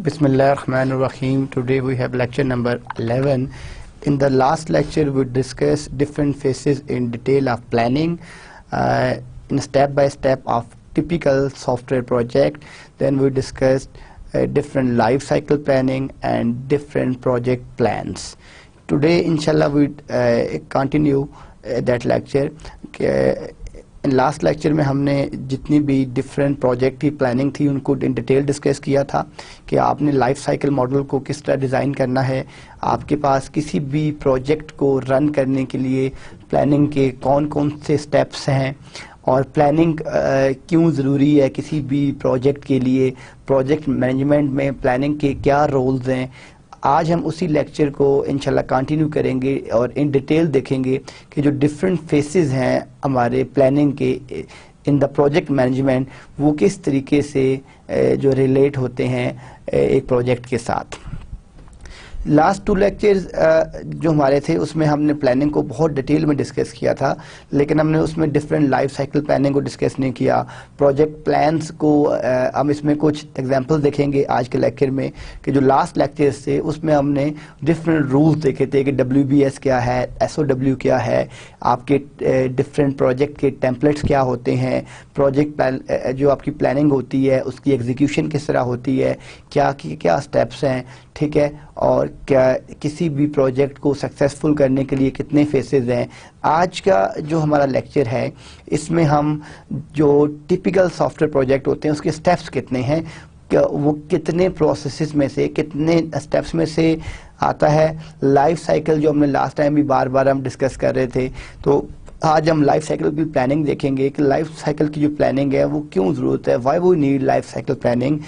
Bismillahirrahmanirrahim. Today we have lecture number 11. In the last lecture we discussed different phases in detail of planning, in step by step of typical software project. Then we discussed different life cycle planning and different project plans. Today inshallah we continue that lecture. Last lecture में हमने जितनी भी different project की planning थी उनको in detail discuss किया था कि आपने लाइफ साइकिल मॉडल को किस तरह डिज़ाइन करना है। आपके पास किसी भी प्रोजेक्ट को रन करने के लिए प्लानिंग के कौन कौन से स्टेप्स हैं और प्लानिंग क्यों ज़रूरी है किसी भी प्रोजेक्ट के लिए, प्रोजेक्ट मैनेजमेंट में प्लानिंग के क्या रोल्स हैं। आज हम उसी लेक्चर को इंशाल्लाह कंटिन्यू करेंगे और इन डिटेल देखेंगे कि जो डिफरेंट फेसेस हैं हमारे प्लानिंग के इन द प्रोजेक्ट मैनेजमेंट वो किस तरीके से जो रिलेट होते हैं एक प्रोजेक्ट के साथ। लास्ट टू लेक्चर्स जो हमारे थे उसमें हमने प्लानिंग को बहुत डिटेल में डिस्कस किया था, लेकिन हमने उसमें डिफरेंट लाइफ साइकिल प्लानिंग को डिस्कस नहीं किया। प्रोजेक्ट प्लान्स को हम इसमें कुछ एग्जांपल देखेंगे आज के लेक्चर में कि जो लास्ट लेक्चर्स थे उसमें हमने डिफरेंट रूल्स देखे थे कि WBS क्या है, SOW क्या है, आपके डिफरेंट प्रोजेक्ट के टेम्पलेट्स क्या होते हैं, प्रोजेक्ट जो आपकी प्लानिंग होती है उसकी एग्जीक्यूशन किस तरह होती है, क्या स्टेप्स हैं, ठीक है, और क्या किसी भी प्रोजेक्ट को सक्सेसफुल करने के लिए कितने फेसेस हैं। आज का जो हमारा लेक्चर है इसमें हम जो टिपिकल सॉफ्टवेयर प्रोजेक्ट होते हैं उसके स्टेप्स कितने हैं, वो कितने प्रोसेसेस में से कितने स्टेप्स में से आता है। लाइफ साइकिल जो हमने लास्ट टाइम भी बार बार हम डिस्कस कर रहे थे, तो आज हम लाइफ साइकिल की प्लानिंग देखेंगे कि लाइफ साइकिल की जो प्लानिंग है वो क्यों ज़रूरत है, why we need life cycle planning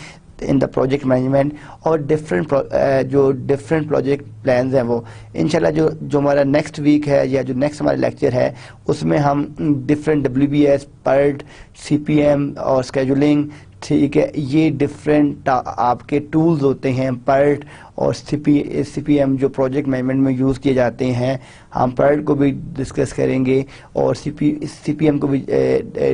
in the project management, और डिफरेंट प्रोजेक्ट प्लान्स हैं वो इंशाल्लाह जो हमारा नेक्स्ट वीक है या जो नेक्स्ट हमारा लेक्चर है उसमें हम डिफरेंट WBS, PERT, CPM और स्केजुलिंग, ठीक है, ये डिफरेंट आपके टूल्स होते हैं। PERT और CPM जो प्रोजेक्ट मैनेजमेंट में यूज़ किए जाते हैं, हम PERT को भी डिस्कस करेंगे और CPM को भी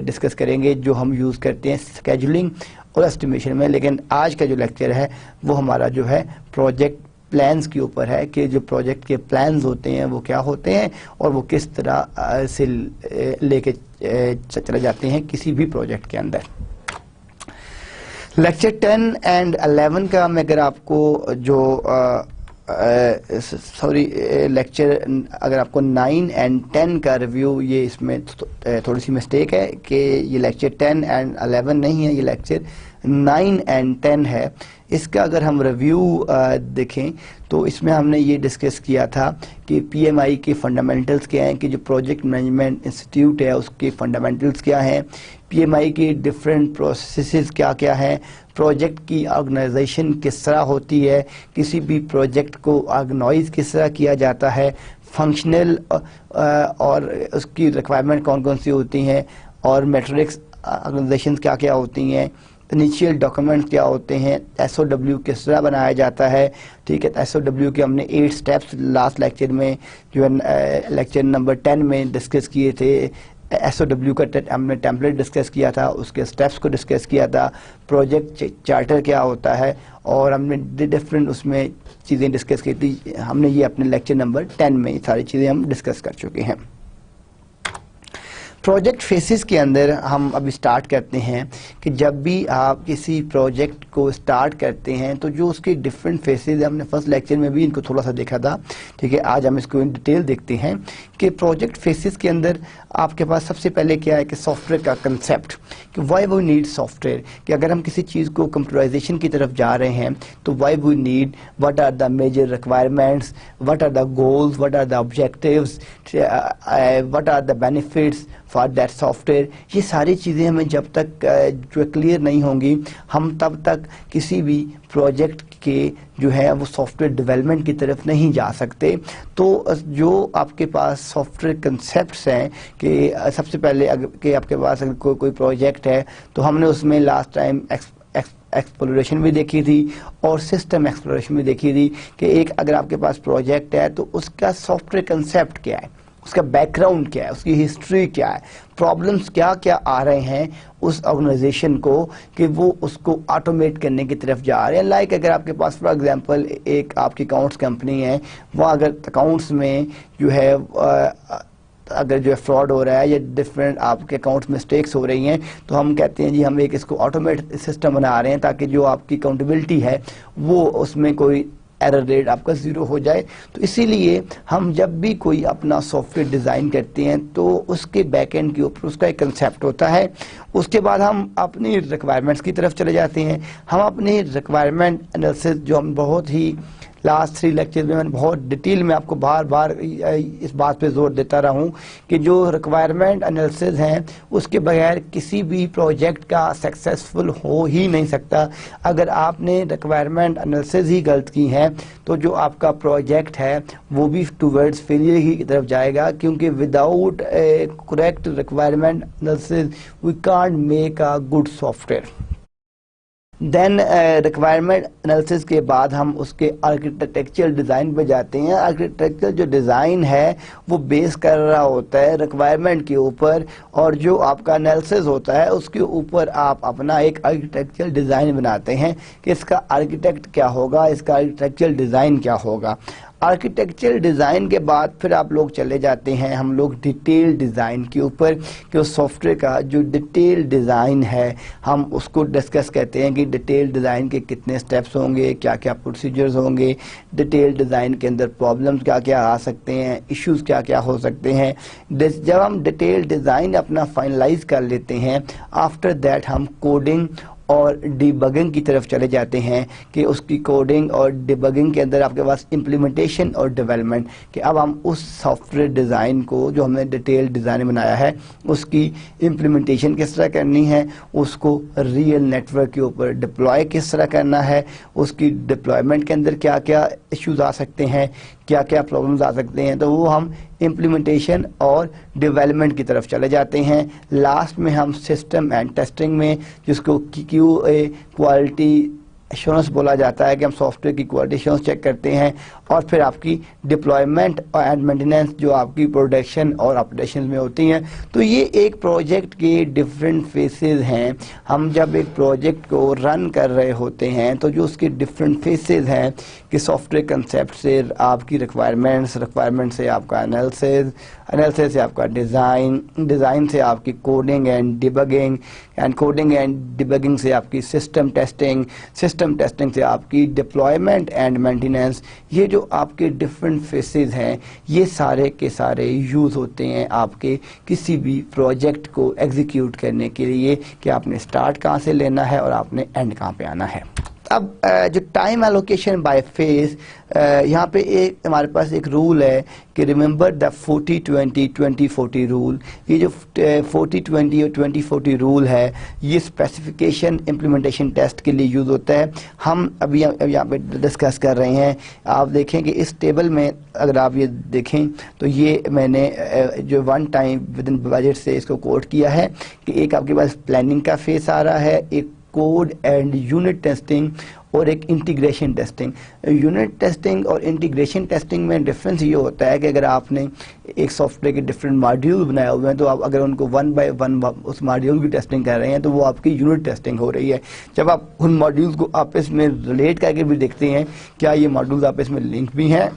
डिस्कस करेंगे जो हम यूज़ करते हैं स्केजुलिंग और एस्टिमेशन में। लेकिन आज का जो लेक्चर है वो हमारा जो है प्रोजेक्ट प्लान्स के ऊपर है कि जो प्रोजेक्ट के प्लान्स होते हैं वो क्या होते हैं और वो किस तरह से लेके चले जाते हैं किसी भी प्रोजेक्ट के अंदर। लेक्चर 10 एंड 11 का मैं अगर आपको जो लेक्चर अगर आपको 9 एंड 10 का रिव्यू, ये इसमें थोड़ी सी मिस्टेक है कि ये लेक्चर 10 एंड 11 नहीं है, ये लेक्चर 9 एंड 10 है। इसका अगर हम रिव्यू देखें तो इसमें हमने ये डिस्कस किया था कि PMI के फंडामेंटल्स क्या हैं, कि जो प्रोजेक्ट मैनेजमेंट इंस्टीट्यूट है उसके फंडामेंटल्स क्या हैं, PMI के डिफरेंट प्रोसेसेस क्या क्या हैं, प्रोजेक्ट की ऑर्गेनाइजेशन किस तरह होती है, किसी भी प्रोजेक्ट को ऑर्गेनाइज किस तरह किया जाता है, फंक्शनल और उसकी रिक्वायरमेंट कौन कौन सी होती हैं, और मैट्रिक्स ऑर्गेनाइजेशन क्या क्या होती हैं, इनिशियल डॉक्यूमेंट्स क्या होते हैं, SOW किस तरह बनाया जाता है, ठीक है। SOW के हमने 8 स्टेप्स लास्ट लेक्चर में जो है लेक्चर नंबर 10 में डिस्कस किए थे। SOW का हमने टेम्पलेट डिस्कस किया था, उसके स्टेप्स को डिस्कस किया था, प्रोजेक्ट चार्टर क्या होता है, और हमने डिफरेंट उसमें चीज़ें डिस्कस की थी। हमने ये अपने लेक्चर नंबर 10 में ये सारी चीज़ें हम डिस्कस कर चुके हैं। प्रोजेक्ट फेसेस के अंदर हम अभी स्टार्ट करते हैं कि जब भी आप किसी प्रोजेक्ट को स्टार्ट करते हैं तो जो उसके डिफरेंट फेसेस, हमने फर्स्ट लेक्चर में भी इनको थोड़ा सा देखा था, ठीक है। आज हम इसको इन डिटेल देखते हैं कि प्रोजेक्ट फेसेस के अंदर आपके पास सबसे पहले क्या है कि सॉफ्टवेयर का कंसेप्ट, कि वाई वी नीड सॉफ्टवेयर, कि अगर हम किसी चीज़ को कंप्यूटराइजेशन की तरफ जा रहे हैं तो why we need, what are the major requirements, what are the goals, what are the objectives, what are the benefits for that software. ये सारी चीज़ें हमें जब तक जो क्लियर नहीं होंगी हम तब तक किसी भी प्रोजेक्ट के जो है वो सॉफ्टवेयर डेवलपमेंट की तरफ नहीं जा सकते। तो जो आपके पास सॉफ्टवेयर कंसेप्ट्स हैं कि सबसे पहले अगर कि आपके पास अगर कोई प्रोजेक्ट है तो हमने उसमें लास्ट टाइम एक्सप्लोरेशन भी देखी थी और सिस्टम एक्सप्लोरेशन भी देखी थी कि एक अगर आपके पास प्रोजेक्ट है तो उसका सॉफ्टवेयर कंसेप्ट क्या है, उसका बैकग्राउंड क्या है, उसकी हिस्ट्री क्या है, प्रॉब्लम्स क्या क्या आ रहे हैं उस ऑर्गेनाइजेशन को कि वो उसको ऑटोमेट करने की तरफ जा रहे हैं। लाइक अगर आपके पास फॉर एग्जांपल एक आपकी अकाउंट्स कंपनी है, वहाँ अगर अकाउंट्स में जो है अगर जो है फ्रॉड हो रहा है या डिफरेंट आपके अकाउंट्स मिस्टेक्स हो रही हैं, तो हम कहते हैं जी हम एक इसको ऑटोमेट सिस्टम बना रहे हैं ताकि जो आपकी अकाउंटेबिलिटी है वो उसमें कोई एरर रेट आपका ज़ीरो हो जाए। तो इसीलिए हम जब भी कोई अपना सॉफ्टवेयर डिज़ाइन करते हैं तो उसके बैकएंड के ऊपर उसका एक कंसेप्ट होता है। उसके बाद हम अपनी रिक्वायरमेंट्स की तरफ चले जाते हैं। हम अपनी रिक्वायरमेंट एनालिसिस जो हम बहुत ही लास्ट 3 लेक्चर में मैंने बहुत डिटेल में आपको बार बार इस बात पे जोर देता रहा हूँ कि जो रिक्वायरमेंट एनालिसिस हैं उसके बगैर किसी भी प्रोजेक्ट का सक्सेसफुल हो ही नहीं सकता। अगर आपने रिक्वायरमेंट एनालिसिस ही गलत की है तो जो आपका प्रोजेक्ट है वो भी टूवर्ड्स फेलियर की तरफ जाएगा, क्योंकि without correct requirement analysis we can't make a good software. Then requirement analysis के बाद हम उसके आर्किटेक्चरल डिज़ाइन पे जाते हैं। आर्किटेक्चरल जो डिज़ाइन है वो बेस कर रहा होता है रिक्वायरमेंट के ऊपर, और जो आपका एनालिसिस होता है उसके ऊपर आप अपना एक आर्किटेक्चरल डिज़ाइन बनाते हैं कि इसका आर्किटेक्ट क्या होगा, इसका आर्किटेक्चरल डिज़ाइन क्या होगा। आर्किटेक्चरल डिज़ाइन के बाद फिर आप लोग चले जाते हैं हम लोग डिटेल डिज़ाइन के ऊपर कि उस सॉफ्टवेयर का जो डिटेल डिज़ाइन है हम उसको डिस्कस करते हैं कि डिटेल डिज़ाइन के कितने स्टेप्स होंगे, क्या क्या प्रोसीजर्स होंगे, डिटेल डिज़ाइन के अंदर प्रॉब्लम्स क्या क्या आ सकते हैं, इश्यूज़ क्या क्या हो सकते हैं। जब हम डिटेल डिज़ाइन अपना फाइनलाइज कर लेते हैं, आफ्टर दैट हम कोडिंग और डिबगिंग की तरफ चले जाते हैं कि उसकी कोडिंग और डिबगिंग के अंदर आपके पास इम्प्लीमेंटेशन और डेवलपमेंट, कि अब हम उस सॉफ्टवेयर डिज़ाइन को जो हमने डिटेल डिज़ाइन बनाया है उसकी इम्प्लीमेंटेशन किस तरह करनी है, उसको रियल नेटवर्क के ऊपर डिप्लॉय किस तरह करना है, उसकी डिप्लॉयमेंट के अंदर क्या क्या इश्यूज आ सकते हैं, क्या क्या प्रॉब्लम्स आ सकते हैं, तो वो हम इम्प्लीमेंटेशन और डेवलपमेंट की तरफ चले जाते हैं। लास्ट में हम सिस्टम एंड टेस्टिंग में, जिसको QA क्वालिटी एश्योरेंस बोला जाता है, कि हम सॉफ्टवेयर की क्वालिटी एश्योरेंस चेक करते हैं, और फिर आपकी डिप्लॉयमेंट एंड मेंटेनेंस जो आपकी प्रोडक्शन और ऑपरेशन में होती हैं। तो ये एक प्रोजेक्ट के डिफरेंट फेसेस हैं। हम जब एक प्रोजेक्ट को रन कर रहे होते हैं तो जो उसके डिफरेंट फेसेस हैं कि सॉफ्टवेयर कंसेप्ट से आपकी रिक्वायरमेंट से आपका एनालिसिस से आपका डिज़ाइन से आपकी कोडिंग एंड डिबगिंग से आपकी सिस्टम टेस्टिंग से आपकी डिप्लॉयमेंट एंड मेंटेनेंस। ये जो आपके डिफरेंट फेसेस हैं ये सारे के सारे यूज़ होते हैं आपके किसी भी प्रोजेक्ट को एग्जीक्यूट करने के लिए, कि आपने स्टार्ट कहाँ से लेना है और आपने एंड कहाँ पे आना है। अब जो टाइम एलोकेशन बाय फेज, यहाँ पे एक हमारे पास एक रूल है कि रिमेंबर द 40-20-20-40 रूल। ये जो 40-20 और 20-40 रूल है ये स्पेसिफिकेशन इम्प्लीमेंटेशन टेस्ट के लिए यूज़ होता है। हम अभी यहाँ पे डिस्कस कर रहे हैं। आप देखें कि इस टेबल में अगर आप ये देखें तो ये मैंने जो one time with in budget से इसको कोट किया है कि एक आपके पास प्लानिंग का फेस आ रहा है, एक कोड एंड यूनिट टेस्टिंग और एक इंटीग्रेशन टेस्टिंग। यूनिट टेस्टिंग और इंटीग्रेशन टेस्टिंग में डिफरेंस ये होता है कि अगर आपने एक सॉफ्टवेयर के डिफरेंट मॉड्यूल बनाए हुए हैं तो आप अगर उनको 1 बाय 1 उस मॉड्यूल की टेस्टिंग कर रहे हैं तो वो आपकी यूनिट टेस्टिंग हो रही है। जब आप उन मॉड्यूल्स को आपस में रिलेट करके भी देखते हैं क्या ये मॉड्यूल्स आपस में लिंक भी हैं,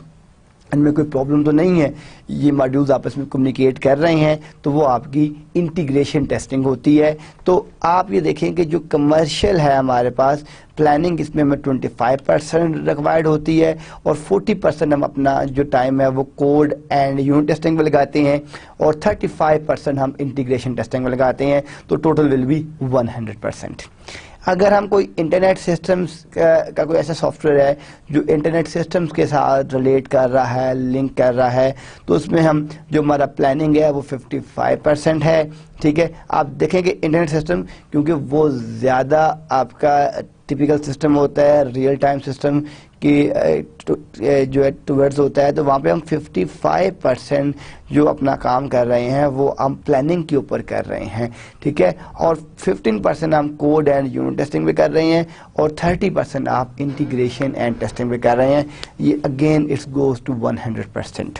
इनमें कोई प्रॉब्लम तो नहीं है, ये मॉड्यूल्स आपस में कम्युनिकेट कर रहे हैं, तो वो आपकी इंटीग्रेशन टेस्टिंग होती है। तो आप ये देखें कि जो कमर्शियल है हमारे पास प्लानिंग, इसमें हमें 25% रिक्वायर्ड होती है और 40% हम अपना जो टाइम है वो कोड एंड यूनिट टेस्टिंग में लगाते हैं और 35% हम इंटीग्रेशन टेस्टिंग में लगाते हैं, तो टोटल विल बी 100%। अगर हम कोई इंटरनेट सिस्टम्स का कोई ऐसा सॉफ्टवेयर है जो इंटरनेट सिस्टम्स के साथ रिलेट कर रहा है, लिंक कर रहा है, तो उसमें हम जो हमारा प्लानिंग है वो 55% है। ठीक है, आप देखें कि इंटरनेट सिस्टम क्योंकि वो ज़्यादा आपका टिपिकल सिस्टम होता है, रियल टाइम सिस्टम की जो है टूवर्ड्स होता है, तो वहाँ पे हम 55% जो अपना काम कर रहे हैं वो हम प्लानिंग के ऊपर कर रहे हैं। ठीक है, और 15% हम कोड एंड यूनिट टेस्टिंग भी कर रहे हैं और 30% आप इंटीग्रेशन एंड टेस्टिंग भी कर रहे हैं। ये again it's goes to 100%।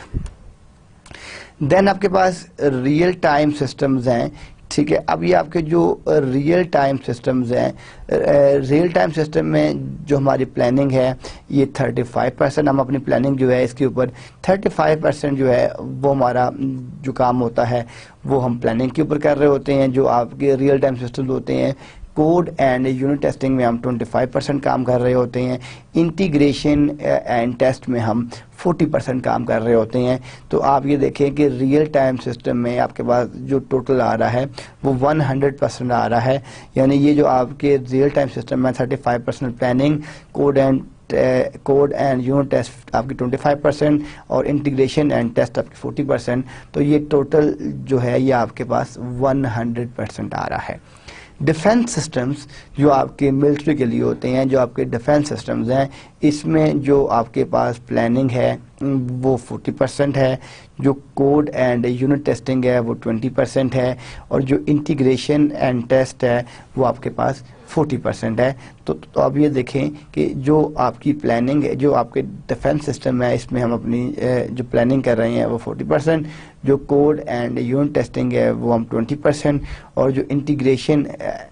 Then आपके पास रियल टाइम सिस्टम्स हैं, ठीक है। अब ये आपके जो रियल टाइम सिस्टम्स हैं, रियल टाइम सिस्टम में जो हमारी प्लानिंग है ये 35% हम अपनी प्लानिंग जो है इसके ऊपर 35% जो है वो हमारा जो काम होता है वो हम प्लानिंग के ऊपर कर रहे होते हैं। जो आपके रियल टाइम सिस्टम्स होते हैं, कोड एंड यूनिट टेस्टिंग में हम 25% काम कर रहे होते हैं। इंटीग्रेशन एंड टेस्ट में हम 40% काम कर रहे होते हैं। तो आप ये देखें कि रियल टाइम सिस्टम में आपके पास जो टोटल आ रहा है वो 100% आ रहा है। यानी ये जो आपके रियल टाइम सिस्टम में 35% planning, code and unit test आपकी 25% और इंटीग्रेशन एंड टेस्ट आपकी 40%। तो ये टोटल जो है ये आपके पास 100% आ रहा है। डिफेंस सिस्टम्स जो आपके मिलिट्री के लिए होते हैं, जो आपके डिफेंस सिस्टम्स हैं, इसमें जो आपके पास प्लानिंग है वो 40% है, जो कोड एंड यूनिट टेस्टिंग है वो 20% है, और जो इंटीग्रेशन एंड टेस्ट है वो आपके पास 40% है। तो अब ये देखें कि जो आपकी प्लानिंग है, जो आपके डिफेंस सिस्टम है, इसमें हम अपनी जो प्लानिंग कर रहे हैं वो 40%, जो कोड एंड यूनिट टेस्टिंग है वो हम 20%, और जो इंटीग्रेशन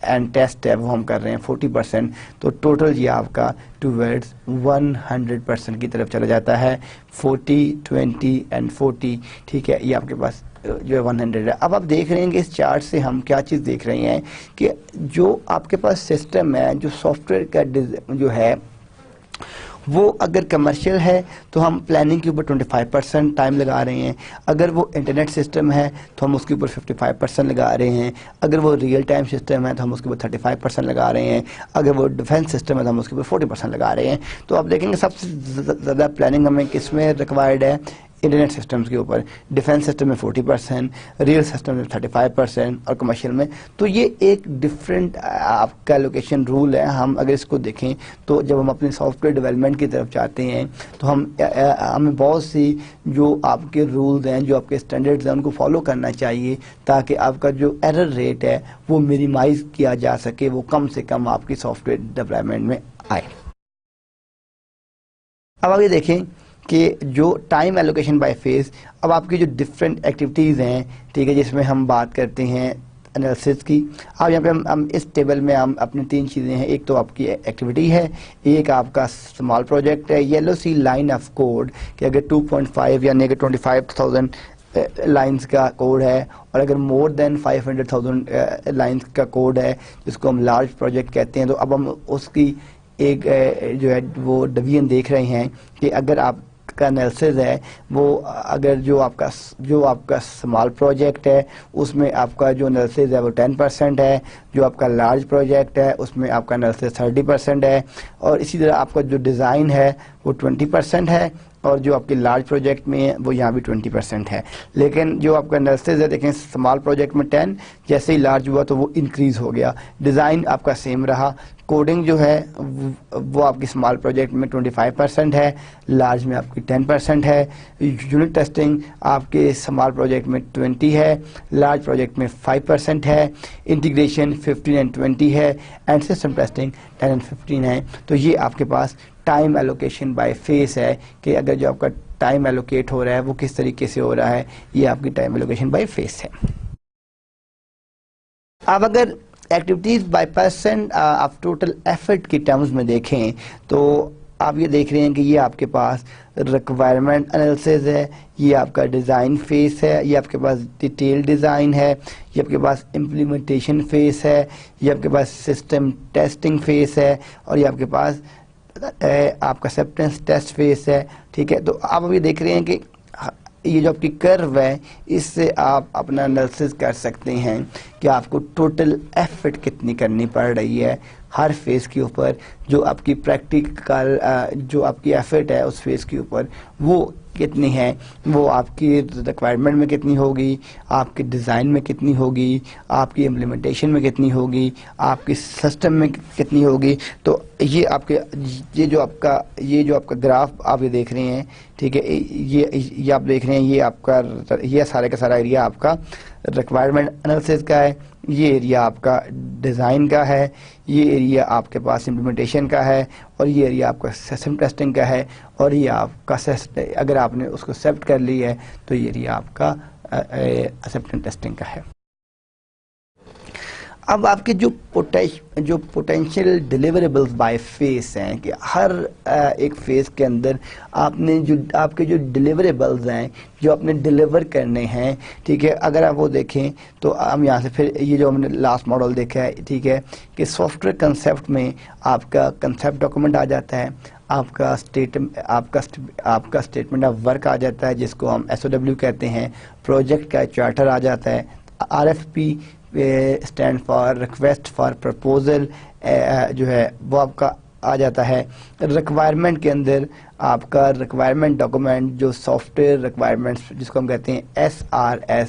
एंड टेस्ट है वो हम कर रहे हैं 40%। तो टोटल ये आपका टूवर्ड्स 100% की तरफ चला जाता है। 40, 20 एंड 40, ठीक है, ये आपके पास जो है 100 है। अब आप देख रहे हैं कि इस चार्ट से हम क्या चीज़ देख रहे हैं कि जो आपके पास सिस्टम है, जो सॉफ्टवेयर का जो है वो अगर कमर्शियल है तो हम प्लानिंग के ऊपर 25% टाइम लगा रहे हैं। अगर वो इंटरनेट सिस्टम है तो हम उसके ऊपर 55% लगा रहे हैं। अगर वो रियल टाइम सिस्टम है तो हम उसके ऊपर 35% लगा रहे हैं। अगर वो डिफेंस सिस्टम है तो हम उसके ऊपर 40% लगा रहे हैं। तो आप देखेंगे सबसे ज़्यादा प्लानिंग हमें किस में रिक्वायर्ड है, इंटरनेट सिस्टम्स के ऊपर। डिफेंस सिस्टम में 40%, रियल सिस्टम में 35% और कमर्शियल में। तो ये एक डिफरेंट आपका लोकेशन रूल है। हम अगर इसको देखें तो जब हम अपने सॉफ्टवेयर डेवलपमेंट की तरफ जाते हैं तो हमें बहुत सी जो आपके रूल्स हैं, जो आपके स्टैंडर्ड्स हैं, उनको फॉलो करना चाहिए ताकि आपका जो एरर रेट है वो मिनिमाइज किया जा सके, वो कम से कम आपकी सॉफ्टवेयर डेवलपमेंट में आए। अब आगे देखें कि जो टाइम एलोकेशन बाय फेज, अब आपकी जो डिफरेंट एक्टिविटीज़ हैं, ठीक है, जिसमें हम बात करते हैं एनालिसिस की। अब यहाँ पे हम इस टेबल में हम अपनी 3 चीज़ें हैं। एक तो आपकी एक्टिविटी है, एक आपका स्मॉल प्रोजेक्ट है, yellow c line of code कि अगर 2.5 यानी कि 25,000 लाइंस का कोड है, और अगर मोर देन 500,000 लाइंस का कोड है जिसको हम लार्ज प्रोजेक्ट कहते हैं। तो अब हम उसकी एक जो है वो डिवीजन देख रहे हैं कि अगर आप का एनालिसिस है वो अगर जो आपका स्मॉल प्रोजेक्ट है उसमें आपका जो एनालिसिस है वो 10% है, जो आपका लार्ज प्रोजेक्ट है उसमें आपका एनालिसिस 30% है, और इसी तरह आपका जो डिज़ाइन है वो 20% है, और जो आपके लार्ज प्रोजेक्ट में है वो यहाँ भी 20% है। लेकिन जो आपका एनालिसिस है, देखें स्मॉल प्रोजेक्ट में 10, जैसे ही लार्ज हुआ तो वो इंक्रीज़ हो गया। डिज़ाइन आपका सेम रहा। कोडिंग जो है वो आपकी स्मॉल प्रोजेक्ट में 25% है, लार्ज में आपकी 10% है। यूनिट टेस्टिंग आपके स्मॉल प्रोजेक्ट में 20 है, लार्ज प्रोजेक्ट में 5% है। इंटीग्रेशन 15 एंड 20 है, एंड सिस्टम टेस्टिंग 10 एंड 15 है। तो ये आपके पास टाइम एलोकेशन बाय फेस है कि अगर जो आपका टाइम एलोकेट हो रहा है वो किस तरीके से हो रहा है, ये आपकी टाइम एलोकेशन बाय फेस है। अब अगर एक्टिविटीज़ बाय परसेंट आप टोटल एफर्ट की टर्म्स में देखें तो आप ये देख रहे हैं कि ये आपके पास रिक्वायरमेंट एनालिसिस है, ये आपका डिज़ाइन फेस है, ये आपके पास डिटेल डिज़ाइन है, ये आपके पास इम्प्लीमेंटेशन फेस है, ये आपके पास सिस्टम टेस्टिंग फेस है, और ये आपके पास आपका एक्सेप्टेंस टेस्ट फेस है। ठीक है, तो आप अभी देख रहे हैं कि ये जो आपकी कर्व है इससे आप अपना एनालिसिस कर सकते हैं कि आपको टोटल एफर्ट कितनी करनी पड़ रही है हर फेज़ के ऊपर। जो आपकी प्रैक्टिकल जो आपकी एफर्ट है उस फेज़ के ऊपर वो कितनी है, वो आपकी रिक्वायरमेंट में कितनी होगी, आपके डिज़ाइन में कितनी होगी, आपकी इम्प्लीमेंटेशन में कितनी होगी, आपकी सिस्टम में कितनी होगी। तो ये जो आपका ग्राफ आप ये देख रहे हैं, ठीक है, ये आप देख रहे हैं, ये सारे का सारा एरिया आपका रिक्वायरमेंट एनालिसिस का है, ये एरिया आपका डिज़ाइन का है, ये एरिया आपके पास इम्प्लीमेंटेशन का है, और ये एरिया आपका सिस्टम टेस्टिंग का है, और ये आपका अगर आपने उसको एक्सेप्ट कर ली है तो ये एरिया आपका एक्सेप्टेंस टेस्टिंग का है। अब आपके जो पोटेंशियल डिलीवरेबल्स बाय फेस हैं कि हर एक फेस के अंदर आपने जो आपके जो डिलीवरेबल्स हैं जो आपने डिलीवर करने हैं, ठीक है, अगर आप वो देखें तो हम यहाँ से फिर ये जो हमने लास्ट मॉडल देखा है, ठीक है, कि सॉफ्टवेयर कंसेप्ट में आपका कंसेप्ट डॉक्यूमेंट आ जाता है, आपका स्टेटमेंट ऑफ वर्क आ जाता है जिसको हम SOW कहते हैं, प्रोजेक्ट का चार्टर आ जाता है, RFP stand for request for proposal जो है वो आपका आ जाता है। रिक्वायरमेंट के अंदर आपका रिक्वायरमेंट डॉक्यूमेंट जो सॉफ्टवेयर रिक्वायरमेंट्स जिसको हम कहते हैं SRS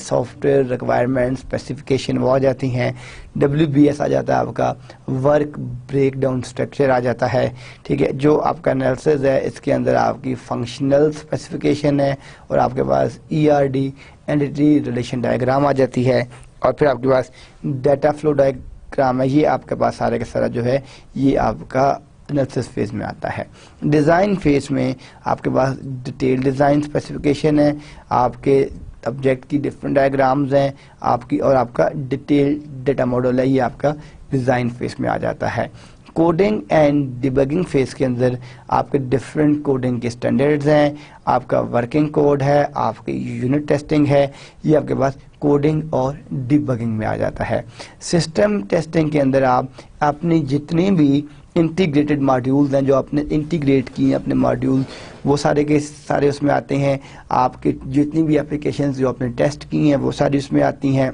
सॉफ्टवेयर रिक्वायरमेंट स्पेसिफिकेशन वो आ जाती हैं। WBS आ जाता है, आपका वर्क ब्रेकडाउन स्ट्रक्चर आ जाता है, ठीक है। जो आपका एनालिसिस है इसके अंदर आपकी फंक्शनल स्पेसिफिकेशन है और आपके पास ERD एंटिटी रिलेशन डायग्राम आ जाती है और फिर आपके पास डाटा फ्लो डायग्राम है। ये आपके पास सारे का सारा जो है ये आपका एनालिसिस फेज में आता है। डिज़ाइन फेज में आपके पास डिटेल डिज़ाइन स्पेसिफिकेशन है, आपके ऑब्जेक्ट की डिफरेंट डायग्राम्स हैं आपकी और आपका डिटेल डेटा मॉडल है, ये आपका डिज़ाइन फेज में आ जाता है। कोडिंग एंड डिबगिंग फेज के अंदर आपके डिफरेंट कोडिंग के स्टैंडर्ड्स हैं, आपका वर्किंग कोड है, आपकी यूनिट टेस्टिंग है, ये आपके पास कोडिंग और डिबगिंग में आ जाता है। सिस्टम टेस्टिंग के अंदर आप अपनी जितनी भी इंटीग्रेटेड मॉड्यूल्स हैं जो आपने इंटीग्रेट किए हैं अपने मॉड्यूल वो सारे के सारे उसमें आते हैं। आपके जितनी भी एप्लीकेशंस जो आपने टेस्ट की हैं वो सारी उसमें आती हैं।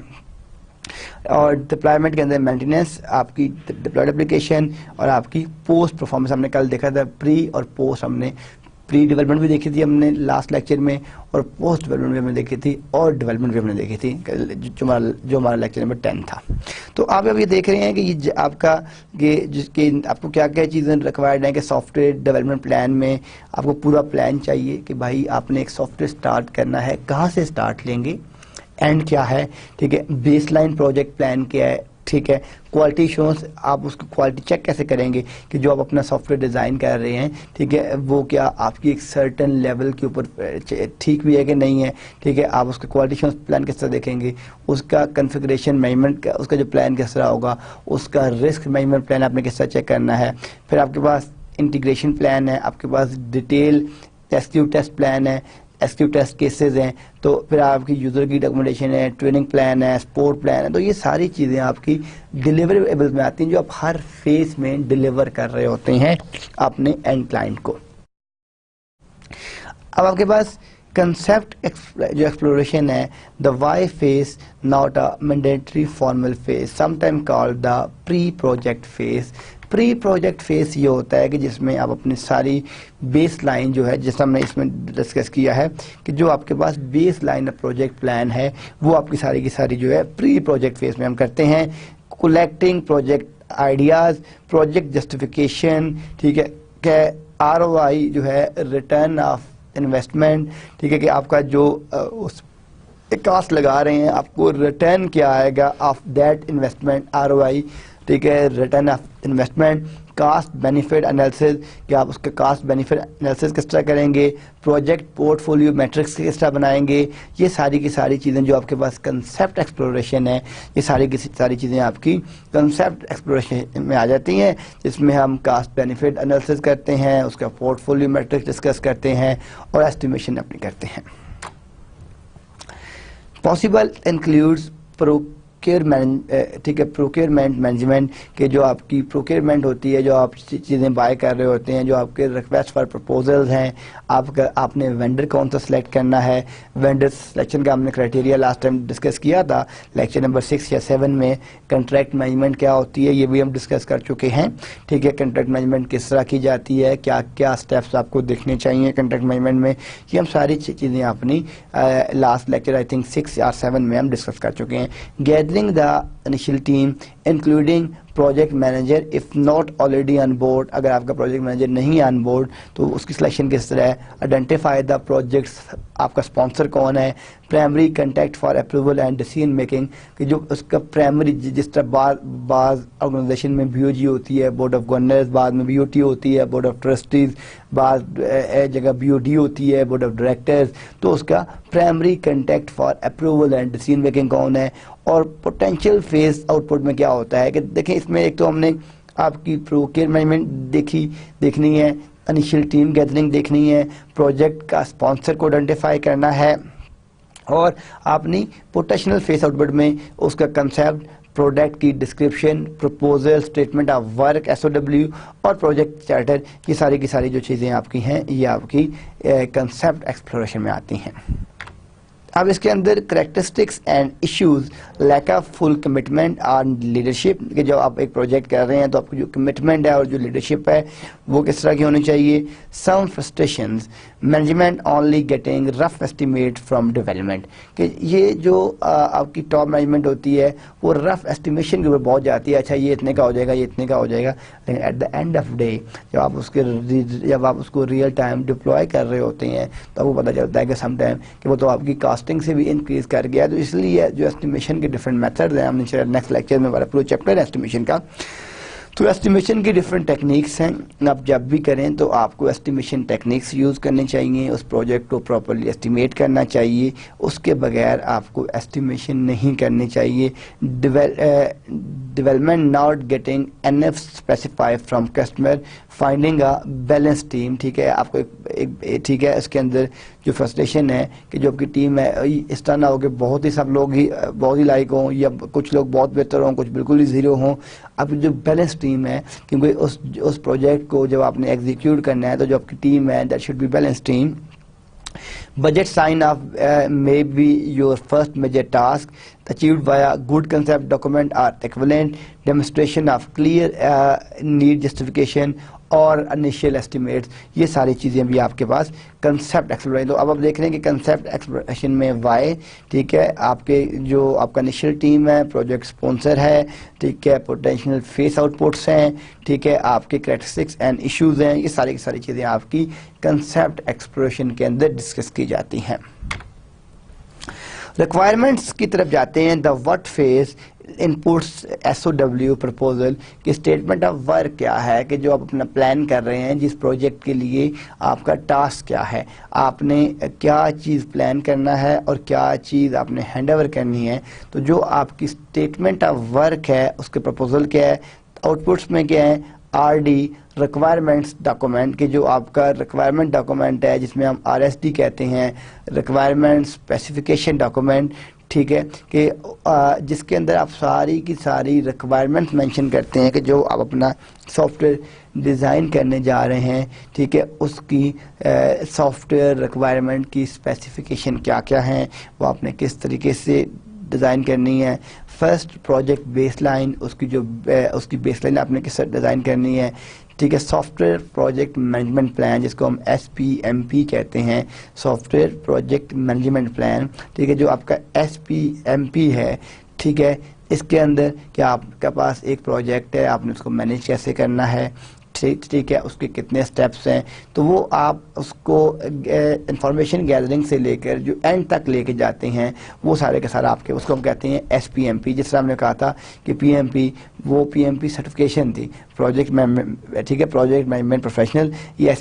और डिप्लॉयमेंट के अंदर मेंटेनेंस, आपकी डिप्लॉयड एप्लीकेशन और आपकी पोस्ट परफॉर्मेंस हमने कल देखा था। प्री और पोस्ट हमने प्री डेवलपमेंट भी देखी थी हमने लास्ट लेक्चर में और पोस्ट डेवलपमेंट भी हमने देखी थी और डेवलपमेंट भी हमने देखी थी जो हमारा लेक्चर नंबर 10 था। तो आप अब ये देख रहे हैं कि ये आपका ये जिसके आपको क्या क्या चीज़ें रिक्वायर्ड हैं कि सॉफ्टवेयर डेवलपमेंट प्लान में आपको पूरा प्लान चाहिए कि भाई आपने एक सॉफ्टवेयर स्टार्ट करना है, कहाँ से स्टार्ट लेंगे, एंड क्या है, ठीक है, बेसलाइन प्रोजेक्ट प्लान क्या है, ठीक है, क्वालिटी एश्योरेंस आप उसको क्वालिटी चेक कैसे करेंगे कि जो आप अपना सॉफ्टवेयर डिज़ाइन कर रहे हैं, ठीक है, वो क्या आपकी एक सर्टेन लेवल के ऊपर ठीक भी है कि नहीं है, ठीक है, आप उसका क्वालिटी एश्योरेंस प्लान किस तरह देखेंगे, उसका कॉन्फ़िगरेशन मैनेजमेंट का उसका जो प्लान किस तरह होगा, उसका रिस्क मैनेजमेंट प्लान आपने किस तरह चेक करना है। फिर आपके पास इंटीग्रेशन प्लान है, आपके पास डिटेल एक्सक्यूट टेस्ट प्लान है, एक्सक्यूट टेस्ट केसेस हैं, तो फिर आपकी यूज़र की डॉक्यूमेंटेशन है, ट्रेनिंग प्लान है, सपोर्ट प्लान है। तो ये सारी चीज़ें आपकी डिलीवरेबल्स में आती हैं जो आप हर फेज में डिलीवर कर रहे होते हैं अपने एंड क्लाइंट को। अब आपके पास कंसेप्ट जो एक्सप्लोरेशन है, the why phase not a mandatory formal phase sometime called the pre project phase. Pre project phase ये होता है कि जिसमें आप अपनी सारी बेस लाइन जो है, जैसा हमने इसमें डिस्कस किया है कि जो आपके पास बेस लाइन प्रोजेक्ट प्लान है वो आपकी सारी की सारी जो है प्री प्रोजेक्ट फेज में हम करते हैं। Collecting project ideas, project justification, ठीक है, क्या ROI जो है रिटर्न ऑफ इन्वेस्टमेंट, ठीक है, कि आपका जो उस कॉस्ट लगा रहे हैं आपको रिटर्न क्या आएगा ऑफ दैट इन्वेस्टमेंट, ROI, ठीक है, return of investment, cost benefit analysis कि आप उसका कास्ट बेनिफिट एनालिसिस किस तरह करेंगे, प्रोजेक्ट पोर्टफोलियो मैट्रिक्स किस तरह बनाएंगे। ये सारी की सारी चीज़ें जो आपके पास कंसेप्ट एक्सप्लोरेशन है, ये सारी की सारी चीज़ें आपकी कंसेप्ट एक्सप्लोरेशन में आ जाती हैं, जिसमें हम कास्ट बेनिफिट एनालिसिस करते हैं, उसका पोर्टफोलियो मैट्रिक्स डिस्कस करते हैं और एस्टिमेशन अपनी करते हैं। पॉसिबल इंक्लूड्स ठीक है, प्रोक्योरमेंट मैनेजमेंट के जो आपकी प्रोक्योरमेंट होती है, जो आप चीज़ें बाय कर रहे होते हैं, जो आपके रिक्वेस्ट फॉर प्रपोजल्स हैं, आपने वेंडर कौन सा सिलेक्ट करना है, वेंडर सिलेक्शन का हमने क्राइटेरिया लास्ट टाइम डिस्कस किया था लेक्चर नंबर 6 या 7 में। कंट्रैक्ट मैनेजमेंट क्या होती है ये भी हम डिस्कस कर चुके हैं, ठीक है, कंट्रैक्ट मैनेजमेंट किस तरह की जाती है, क्या क्या स्टेप्स आपको देखने चाहिए कंट्रैक्ट मैनेजमेंट में, ये हम सारी चीज़ें अपनी लास्ट लेक्चर आई थिंक 6 या 7 में हम डिस्कस कर चुके हैं। Gathering the initial team including project manager if not already on board, अगर आपका प्रोजेक्ट मैनेजर नहीं ऑन बोर्ड तो उसकी सिलेक्शन किस तरह है। आइडेंटिफाई द प्रोजेक्ट्स, आपका स्पॉन्सर कौन है। Primary contact for approval and decision making, कि जो उसका प्राइमरी जिस तरह बाज ऑर्गेनाइजेशन में BOG होती है, बोर्ड ऑफ गवर्नर्स, बाद में BOT होती है, बोर्ड ऑफ ट्रस्टीज, बाद जगह BOD होती है, बोर्ड ऑफ डायरेक्टर्स, तो उसका primary contact for approval and decision making कौन है। और पोटेंशियल फेज आउटपुट में क्या होता है कि देखें, इसमें एक तो हमने आपकी प्रोक्योरमेंट देखनी है, इनिशियल टीम गैदरिंग देखनी है, प्रोजेक्ट का स्पॉन्सर को आइडेंटिफाई करना है, और आपने पोटेंशियल फेस आउटपुट में उसका कंसेप्ट, प्रोडक्ट की description, proposal, statement of work SOW और प्रोजेक्ट चार्टर, ये सारी की सारी जो चीज़ें आपकी हैं ये आपकी कंसेप्ट एक्सप्लोरेशन में आती हैं। अब इसके अंदर characteristics and issues, lack of full commitment और लीडरशिप, कि जब आप एक प्रोजेक्ट कर रहे हैं तो आपकी जो कमिटमेंट है और जो लीडरशिप है वो किस तरह की होनी चाहिए। Some frustrations, management only getting rough estimate from development, कि ये जो आपकी टॉप मैनेजमेंट होती है वो रफ एस्टिमेशन के ऊपर बहुत जाती है, अच्छा ये इतने का हो जाएगा, ये इतने का हो जाएगा, लेकिन eight the end of day जब आप उसको रियल टाइम डिप्लॉय कर रहे होते हैं तो आपको पता चलता है कि सम टाइम कि वो तो आपकी कास्टिंग से भी इंक्रीज कर गया। तो इसलिए जो एस्टिमेशन के डिफरेंट मेथड्स हैं, हमने नेक्स्ट लेक्चर में पूरा चैप्टर एस्टिमेशन का, तो एस्टिमेशन की डिफरेंट टेक्निक्स हैं। आप जब भी करें तो आपको एस्टिमेशन टेक्निक्स यूज़ करनी चाहिए, उस प्रोजेक्ट को प्रॉपर्ली एस्टिमेट करना चाहिए, उसके बगैर आपको एस्टिमेशन नहीं करनी चाहिए। Development not getting NF specify from customer, finding a balance team, ठीक है, आपको एक ठीक है, इसके अंदर जो फ्रस्ट्रेशन है कि जो आपकी टीम है इस तरह ना हो कि बहुत ही सब लोग ही बहुत ही लाइक हों या कुछ लोग बहुत बेहतर हों, कुछ बिल्कुल ही ज़ीरो हों। अब जो बैलेंस टीम है, क्योंकि उस प्रोजेक्ट को जब आपने एग्जीक्यूट करना है तो जो आपकी टीम है that should be balance team. Budget sign off may be your first major task, achieved via good concept document or equivalent, demonstration of clear need justification और इनिशियल एस्टिमेट्स, ये सारी चीज़ें भी आपके पास कंसेप्ट एक्सप्लोरेशन। तो अब आप देख रहे हैं कि कंसेप्ट एक्सप्लोरेशन में वाई, ठीक है, आपके जो आपका इनिशियल टीम है, प्रोजेक्ट स्पॉन्सर है, ठीक है, पोटेंशियल फेस आउटपुट्स हैं, ठीक है, आपके करेक्टरिस्टिक्स एंड इश्यूज हैं, ये सारी की सारी चीज़ें आपकी कंसेप्ट एक्सप्लोरेशन के अंदर डिस्कस की जाती हैं। रिक्वायरमेंट्स की तरफ जाते हैं। The what phase, inputs, SOW, proposal की स्टेटमेंट ऑफ वर्क क्या है, कि जो आप अपना प्लान कर रहे हैं जिस प्रोजेक्ट के लिए आपका टास्क क्या है, आपने क्या चीज़ प्लान करना है और क्या चीज़ आपने हैंड ओवर करनी है। तो जो आपकी स्टेटमेंट ऑफ वर्क है उसके प्रपोजल क्या है, आउटपुट्स में क्या है, RD रिक्वायरमेंट्स डॉक्यूमेंट, कि जो आपका रिक्वायरमेंट डॉक्यूमेंट है जिसमें हम RSD कहते हैं, रिक्वायरमेंट स्पेसिफिकेशन डॉक्यूमेंट, ठीक है, कि जिसके अंदर आप सारी की सारी रिक्वायरमेंट्स मेंशन करते हैं कि जो आप अपना सॉफ्टवेयर डिज़ाइन करने जा रहे हैं, ठीक है, उसकी सॉफ्टवेयर रिक्वायरमेंट की स्पेसिफिकेशन क्या क्या हैं, वो आपने किस तरीके से डिज़ाइन करनी है। फर्स्ट प्रोजेक्ट बेसलाइन, उसकी बेसलाइन आपने किस तरह डिज़ाइन करनी है, ठीक है। सॉफ्टवेयर प्रोजेक्ट मैनेजमेंट प्लान, जिसको हम SPMP कहते हैं, सॉफ्टवेयर प्रोजेक्ट मैनेजमेंट प्लान, ठीक है, जो आपका SPMP है, ठीक है, इसके अंदर क्या आपके पास एक प्रोजेक्ट है, आपने उसको मैनेज कैसे करना है, ठीक है, उसके कितने स्टेप्स हैं, तो वो आप उसको इंफॉर्मेशन गैदरिंग से लेकर जो एंड तक लेके जाते हैं वो सारे के सारा आपके, उसको हम कहते हैं SPMP। जिस तरह हमने कहा था कि PMP वो PMP सर्टिफिकेशन थी, प्रोजेक्ट ठीक है, प्रोजेक्ट मैनेजमेंट प्रोफेशनल। ये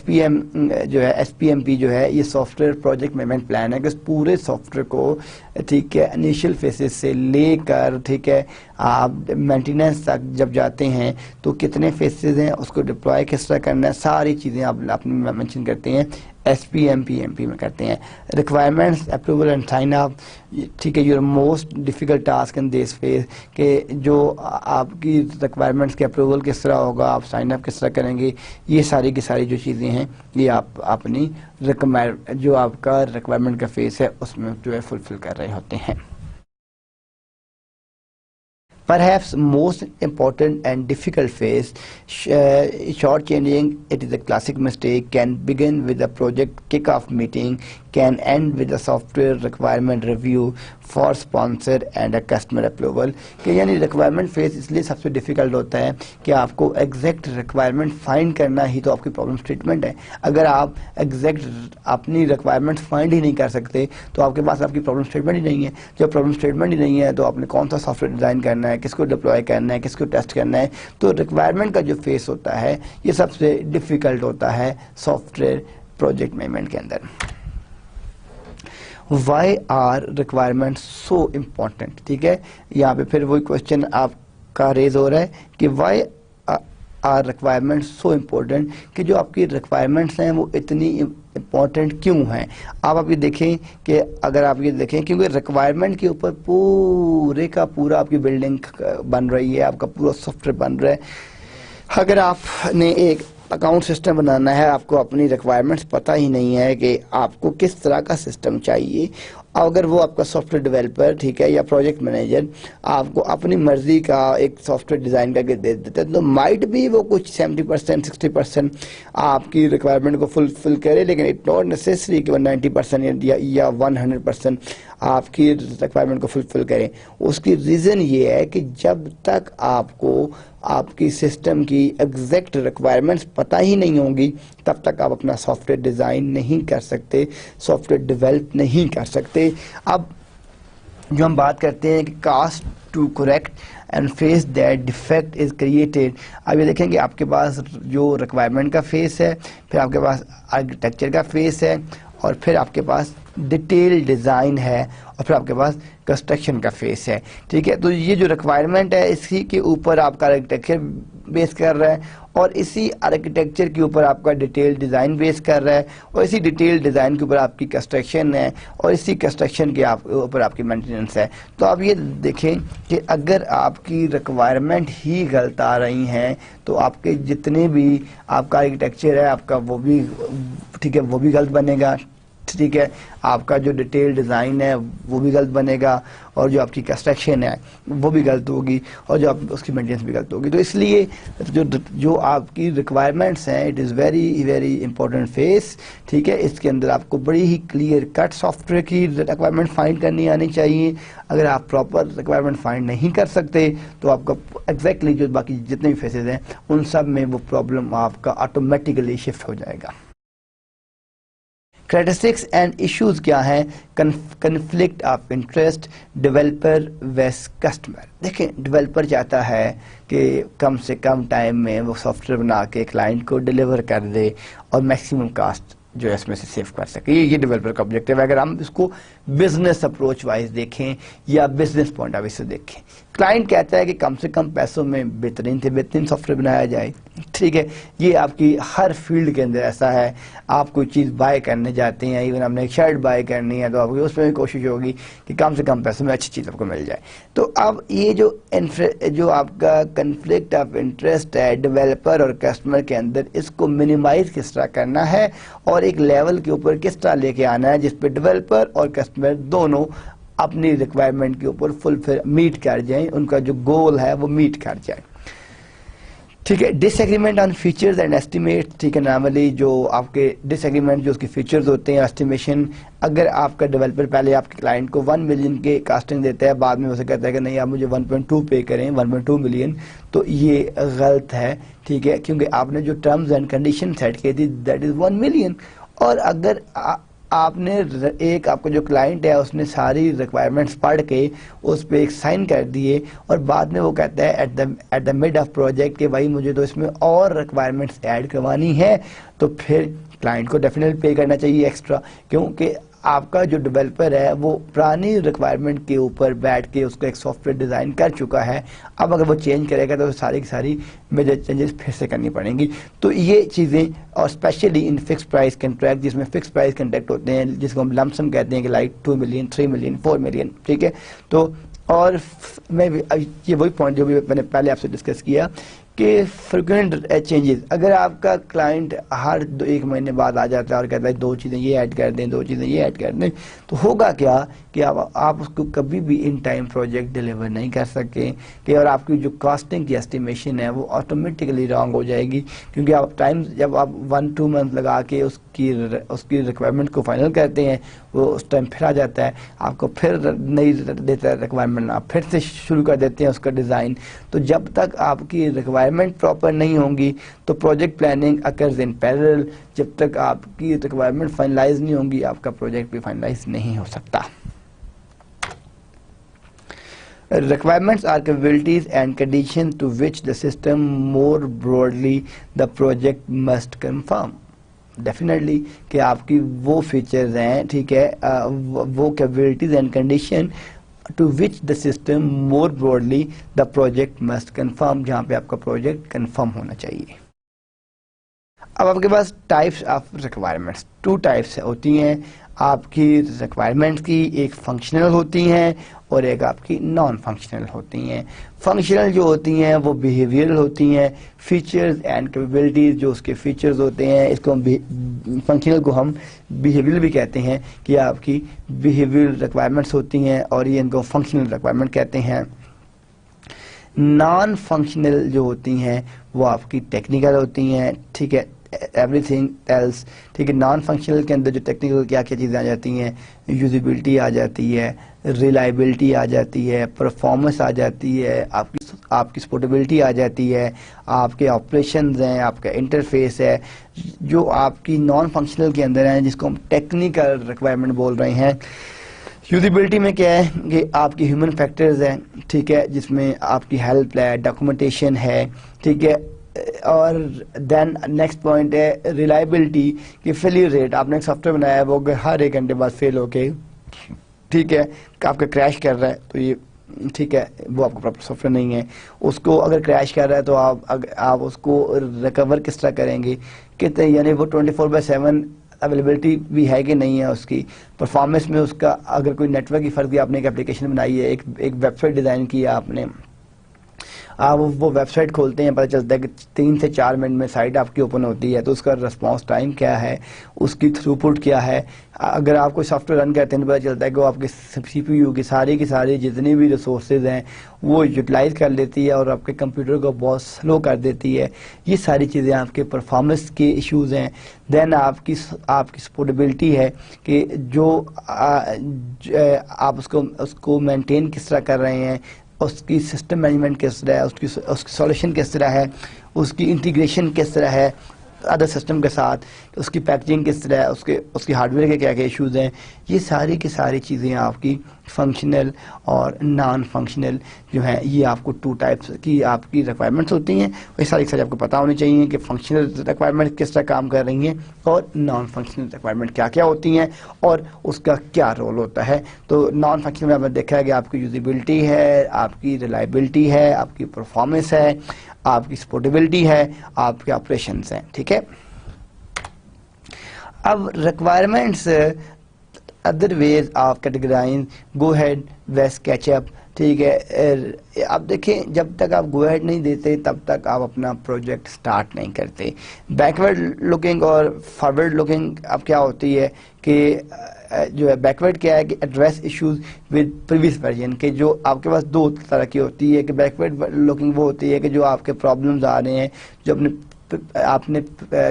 SPMP जो है ये सॉफ्टवेयर प्रोजेक्ट मैनेजमेंट प्लान है कि उस पूरे सॉफ्टवेयर को, ठीक है, इनिशियल फेसेस से लेकर, ठीक है, आप मेंटेनेंस तक जब जाते हैं तो कितने फेसेस हैं, उसको डिप्लॉय किस तरह करना है, सारी चीज़ें आप अपने मेंशन करते हैं SPMP में करते हैं। Requirements approval and sign off, ठीक है, your most difficult task in this phase, कि जो आपकी रिक्वायरमेंट्स के अप्रूवल किस तरह होगा, आप साइन अप किस तरह करेंगे, ये सारी की सारी जो चीज़ें हैं ये आप अपनी जो आपका रिक्वायरमेंट का फेज है उसमें जो है फुलफिल कर रहे होते हैं। Perhaps most important and difficult phase, shortchanging it is a classic mistake, can begin with a project kick-off meeting, can end with a software requirement review for sponsor and a customer approval। कि यानी requirement phase इसलिए सबसे difficult होता है कि आपको exact requirement find करना ही तो आपकी प्रॉब्लम स्टेटमेंट है। अगर आप एग्जैक्ट अपनी रिक्वायरमेंट फाइंड ही नहीं कर सकते तो आपके पास आपकी प्रॉब्लम स्टेटमेंट ही नहीं है। जब प्रॉब्लम स्टेटमेंट ही नहीं है तो आपने कौन सा सॉफ्टवेयर डिज़ाइन करना है, किसको डिप्लॉय करना है, किसको टेस्ट करना है। तो रिक्वायरमेंट का जो फेस होता है ये सबसे डिफिकल्ट होता है सॉफ्टवेयर प्रोजेक्ट मैनेजमेंट के अंदर। Why are requirement so important, ठीक है, यहाँ पे फिर वही क्वेश्चन आपका रेज हो रहा है कि why are requirement so important, कि जो आपकी रिक्वायरमेंट्स हैं वो इतनी इम्पॉर्टेंट क्यों हैं। आप ये देखें कि अगर आप ये देखें क्योंकि रिक्वायरमेंट के ऊपर पूरे का पूरा आपकी बिल्डिंग बन रही है, आपका पूरा सॉफ्टवेयर बन रहा है। अगर आपने एक अकाउंट सिस्टम बनाना है, आपको अपनी रिक्वायरमेंट्स पता ही नहीं है कि आपको किस तरह का सिस्टम चाहिए, अगर वो आपका सॉफ्टवेयर डेवलपर, ठीक है, या प्रोजेक्ट मैनेजर आपको अपनी मर्जी का एक सॉफ्टवेयर डिज़ाइन करके दे देते हैं तो माइट भी वो कुछ 70% 60% आपकी रिक्वायरमेंट को फुलफिल करे, लेकिन इट नॉट नेसेसरी कि वो 90% या 100% आपकी रिक्वायरमेंट को फुलफिल करें। उसकी रीज़न ये है कि जब तक आपको आपकी सिस्टम की एग्जैक्ट रिक्वायरमेंट्स पता ही नहीं होंगी तब तक आप अपना सॉफ्टवेयर डिज़ाइन नहीं कर सकते, सॉफ्टवेयर डेवलप नहीं कर सकते। अब जो हम बात करते हैं कि cost to correct and phase that defect is created, अब ये देखें कि आपके पास जो रिक्वायरमेंट का फेस है, फिर आपके पास आर्किटेक्चर का फेस है, और फिर आपके पास डिटेल डिज़ाइन है, और फिर आपके पास कंस्ट्रक्शन का फेस है, ठीक है। तो ये जो रिक्वायरमेंट है इसी के ऊपर आपका आर्किटेक्चर बेस कर रहा है, और इसी आर्किटेक्चर के ऊपर आपका डिटेल डिज़ाइन बेस कर रहा है, और इसी डिटेल डिज़ाइन के ऊपर आपकी कंस्ट्रक्शन है, और इसी कंस्ट्रक्शन के ऊपर आपकी मेंटेनेंस है। तो आप ये देखें कि अगर आपकी रिक्वायरमेंट ही गलत आ रही हैं तो आपके जितने भी आपका आर्किटेक्चर है आपका वो भी, ठीक है, वो भी गलत बनेगा, ठीक है, आपका जो डिटेल डिज़ाइन है वो भी गलत बनेगा, और जो आपकी कंस्ट्रक्शन है वो भी गलत होगी, और जो आप उसकी मेंटेनेंस भी गलत होगी। तो इसलिए जो आपकी रिक्वायरमेंट्स हैं it is very very important face, ठीक है। इसके अंदर आपको बड़ी ही क्लियर कट सॉफ्टवेयर की रिक्वायरमेंट फाइंड करनी आनी चाहिए। अगर आप प्रॉपर रिक्वायरमेंट फाइंड नहीं कर सकते तो आपका एग्जैक्टली जो बाकी जितने भी फेसेस हैं उन सब में वो प्रॉब्लम आपका ऑटोमेटिकली शिफ्ट हो जाएगा। कैरेक्टरिस्टिक्स एंड इश्यूज क्या हैं, कन्फ्लिक्ट ऑफ इंटरेस्ट, डेवलपर वेस कस्टमर। देखें, डेवलपर चाहता है कि कम से कम टाइम में वो सॉफ्टवेयर बना के क्लाइंट को डिलीवर कर दे और मैक्सिमम कास्ट जो है इसमें से सेव कर सके। ये डेवलपर का ऑब्जेक्टिव है। अगर हम इसको बिजनेस अप्रोच वाइज देखें या बिजनेस पॉइंट ऑफ व्यू से देखें, क्लाइंट कहता है कि कम से कम पैसों में बेहतरीन से बेहतरीन सॉफ्टवेयर बनाया जाए, ठीक है। ये आपकी हर फील्ड के अंदर ऐसा है। आप कोई चीज़ बाय करने जाते हैं, इवन हमने एक शर्ट बाय करनी है तो आपकी उसमें भी कोशिश होगी कि कम से कम पैसों में अच्छी चीज़ आपको मिल जाए। तो अब ये जो आपका कन्फ्लिक्ट ऑफ इंटरेस्ट है डेवलपर और कस्टमर के अंदर, इसको मिनिमाइज किस तरह करना है और एक लेवल के ऊपर किस तरह लेके आना है जिस पे डेवलपर और कस्टमर दोनों अपनी रिक्वायरमेंट के ऊपर फुलफिल मीट कर जाएं, उनका जो गोल है वो मीट कर जाए, ठीक है। Disagreement on features and estimate, ठीक है। नॉर्मली जो आपके डिसएग्रीमेंट जो उसके फीचर्स होते हैं, एस्टिमेशन, अगर आपका डेवलपर पहले आपके क्लाइंट को 1 मिलियन के कास्टिंग देता है, बाद में उसे कहता है कि नहीं आप मुझे 1.2 पे करें, 1.2 मिलियन, तो ये गलत है, ठीक है, क्योंकि आपने जो टर्म्स एंड कंडीशन सेट की थी दैट इज़ 1 मिलियन। और अगर आपने एक आपका जो क्लाइंट है उसने सारी रिक्वायरमेंट्स पढ़ के उस पर एक साइन कर दिए और बाद में वो कहता है at the mid of project कि भाई मुझे तो इसमें और रिक्वायरमेंट्स ऐड करवानी है, तो फिर क्लाइंट को डेफिनेटली पे करना चाहिए एक्स्ट्रा, क्योंकि आपका जो डेवलपर है वो पुरानी रिक्वायरमेंट के ऊपर बैठ के उसको एक सॉफ्टवेयर डिज़ाइन कर चुका है। अब अगर वो चेंज करेगा तो सारी की सारी मेजर चेंजेस फिर से करनी पड़ेंगी। तो ये चीज़ें, और specially in fix price contract जिसमें फिक्स प्राइस कॉन्ट्रैक्ट होते हैं जिसको हम लमसम कहते हैं कि लाइक 2 मिलियन 3 मिलियन 4 मिलियन, ठीक है। तो और मैं ये वही पॉइंट जो भी मैंने पहले आपसे डिस्कस किया कि फ्रिक्वेंट चेंजेस, अगर आपका क्लाइंट हर 1 महीने बाद आ जाता है और कहता है 2 चीज़ें ये ऐड कर दें, 2 चीज़ें ये ऐड कर दें, तो होगा क्या कि आप उसको कभी भी इन टाइम प्रोजेक्ट डिलीवर नहीं कर सकें कि, और आपकी जो कॉस्टिंग की एस्टिमेशन है वो ऑटोमेटिकली रॉन्ग हो जाएगी, क्योंकि आप टाइम जब आप 1-2 मंथ लगा के उसकी रिक्वायरमेंट को फाइनल करते हैं, वो उस टाइम फिर आ जाता है, आपको फिर नहीं देता है रिक्वायरमेंट, आप फिर से शुरू कर देते हैं उसका डिज़ाइन। तो जब तक आपकी रिक्वायरमेंट प्रॉपर नहीं होंगी तो project planning occurs in parallel, जब तक आपकी रिक्वायरमेंट फाइनलाइज नहीं होंगी आपका प्रोजेक्ट भी फाइनलाइज नहीं हो सकता। Requirements are capabilities and conditions to which the system more broadly the project must conform. Definitely कि आपकी वो फीचर्स हैं, ठीक है, वो capabilities and condition to which the system more broadly the project must conform, जहाँ पे आपका प्रोजेक्ट कंफर्म होना चाहिए। अब आपके पास टाइप्स ऑफ रिक्वायरमेंट्स 2 टाइप्स होती हैं आपकी रिक्वायरमेंट्स की, एक फंक्शनल होती हैं और एक आपकी नॉन फंक्शनल होती हैं। फंक्शनल जो होती हैं वो बिहेवियरल होती हैं, फीचर्स एंड कैपेबिलिटीज जो उसके फीचर्स होते हैं, इसको फंक्शनल को हम बिहेवियरल भी कहते हैं कि आपकी बिहेवियरल रिक्वायरमेंट्स होती हैं, और ये इनको फंक्शनल रिक्वायरमेंट कहते हैं। नॉन फंक्शनल जो होती हैं वो आपकी टेक्निकल होती हैं, ठीक है, एवरीथिंग एल्स, ठीक है। नॉन फंक्शनल के अंदर जो टेक्निकल क्या क्या चीज़ें आ जाती हैं, यूजिबिलिटी आ जाती है, रिलायबिलिटी आ जाती है, परफॉर्मेंस आ जाती है, आपकी सपोर्टेबिलिटी आ जाती है, आपके ऑपरेशंस हैं, आपका इंटरफेस है, जो आपकी नॉन फंक्शनल के अंदर हैं, जिसको हम टेक्निकल रिक्वायरमेंट बोल रहे हैं। यूजिबिलिटी में क्या है कि आपकी ह्यूमन फैक्टर्स हैं, ठीक है, जिसमें आपकी हेल्प है, डॉक्यूमेंटेशन है, ठीक है, और देन नेक्स्ट पॉइंट है रिलायबिलिटी की फेलियर रेट। आपने एक सॉफ्टवेयर बनाया है, वो अगर हर 1 घंटे बाद फेल होके, ठीक है, आपका क्रैश कर रहा है, तो ये ठीक है, वो आपका प्रॉपर सॉफ्टवेयर नहीं है। उसको अगर क्रैश कर रहा है तो आप उसको रिकवर किस तरह करेंगे, कितने, यानी वो 24/7 अवेलेबिलिटी भी है कि नहीं है उसकी। परफॉर्मेंस में उसका अगर कोई नेटवर्क की फर्क भी, आपने एक एप्लीकेशन बनाई है, एक वेबसाइट डिज़ाइन की है आपने, आप वो वेबसाइट खोलते हैं, पता चलता है कि 3 से 4 मिनट में साइट आपकी ओपन होती है, तो उसका रिस्पांस टाइम क्या है, उसकी थ्रूपुट क्या है। अगर आप कोई सॉफ्टवेयर रन करते हैं तो पता चलता है कि वो आपके CPU की सारी जितनी भी रिसोर्सेज हैं वो यूटिलाइज कर लेती है और आपके कंप्यूटर को बहुत स्लो कर देती है। ये सारी चीज़ें आपके परफॉर्मेंस के इश्यूज हैं। देन आपकी सपोर्टेबिलिटी है कि जो आप उसको मेंटेन किस तरह कर रहे हैं, उसकी सिस्टम मैनेजमेंट किस तरह है, उसकी सॉल्यूशन किस तरह है, उसकी इंटीग्रेशन किस तरह है अदर सिस्टम के साथ, उसकी पैकेजिंग किस तरह है, उसकी हार्डवेयर के क्या क्या इश्यूज़ हैं। ये सारी की सारी चीज़ें आपकी फंक्शनल और नॉन फंक्शनल जो हैं, ये आपको 2 टाइप्स की आपकी रिक्वायरमेंट्स होती हैं। ये सारी आपको पता होनी चाहिए कि फंक्शनल रिक्वायरमेंट किस तरह काम कर रही हैं और नॉन फंक्शनल रिक्वायरमेंट क्या क्या होती हैं और उसका क्या रोल होता है। तो नॉन फंक्शनल में आपने देखा है कि आपकी यूजिबिलिटी है, आपकी रिलायबिलिटी है, आपकी परफॉर्मेंस है, आपकी सपोर्टेबिलिटी है, आपके ऑपरेशंस हैं, ठीक है। अब requirements other ways of categorize, go head, west catch up, ठीक है। अब देखें, जब तक आप गो हेड नहीं देते तब तक आप अपना प्रोजेक्ट स्टार्ट नहीं करते। बैकवर्ड लुकिंग और फॉरवर्ड लुकिंग अब क्या होती है कि जो है बैकवर्ड क्या है कि address issues with previous version के, जो आपके पास 2 तरह की होती है कि बैकवर्ड लुकिंग वो होती है कि जो आपके प्रॉब्लम्स आ रहे हैं, जो आपने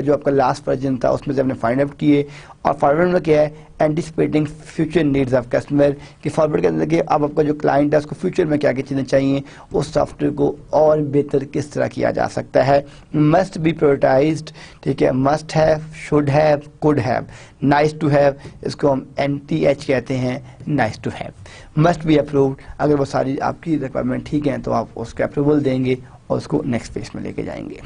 जो आपका लास्ट वर्जन था उसमें से आपने फाइंड आउट किए। और फॉरवर्ड में क्या है, anticipating future needs of customer, कि फॉरवर्ड के अंदर कि अब आपका जो क्लाइंट है उसको फ्यूचर में क्या क्या चीज़ें चाहिए, उस सॉफ्टवेयर को और बेहतर किस तरह किया जा सकता है। मस्ट बी प्रायोरिटाइज्ड, ठीक है, must have, should have, could have, nice to have, इसको हम NTH कहते हैं, nice to have. Must be approved, अगर वो सारी आपकी रिक्वायरमेंट ठीक है तो आप उसको अप्रूवल देंगे और उसको नेक्स्ट फेज में लेके जाएंगे।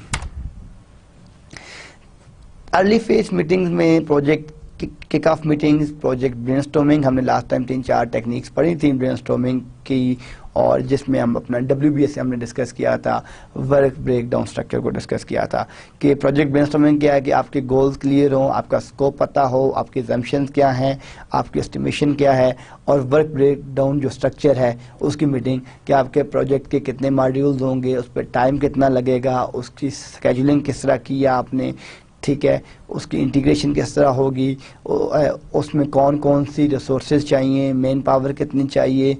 अर्ली फेज मीटिंग्स में project kick off meetings, project brainstorming, हमने लास्ट टाइम 3-4 टेक्निक्स पढ़ी थी ब्रेनस्टॉर्मिंग की, और जिसमें हम अपना WBS से हमने डिस्कस किया था, वर्क ब्रेकडाउन स्ट्रक्चर को डिस्कस किया था कि प्रोजेक्ट ब्रेनस्टॉर्मिंग क्या है कि आपके गोल्स क्लियर हो, आपका स्कोप पता हो, आपके एजम्पशंस क्या हैं, आपकी एस्टिमेशन क्या है, और वर्क ब्रेकडाउन जो स्ट्रक्चर है उसकी मीटिंग कि आपके प्रोजेक्ट के कितने मॉड्यूल्स होंगे, उस पर टाइम कितना लगेगा, उसकी स्केजुलिंग किस तरह की है आपने, ठीक है, उसकी इंटीग्रेशन किस तरह होगी, उसमें कौन कौन सी रिसोर्सेज चाहिए, मेन पावर कितनी चाहिए,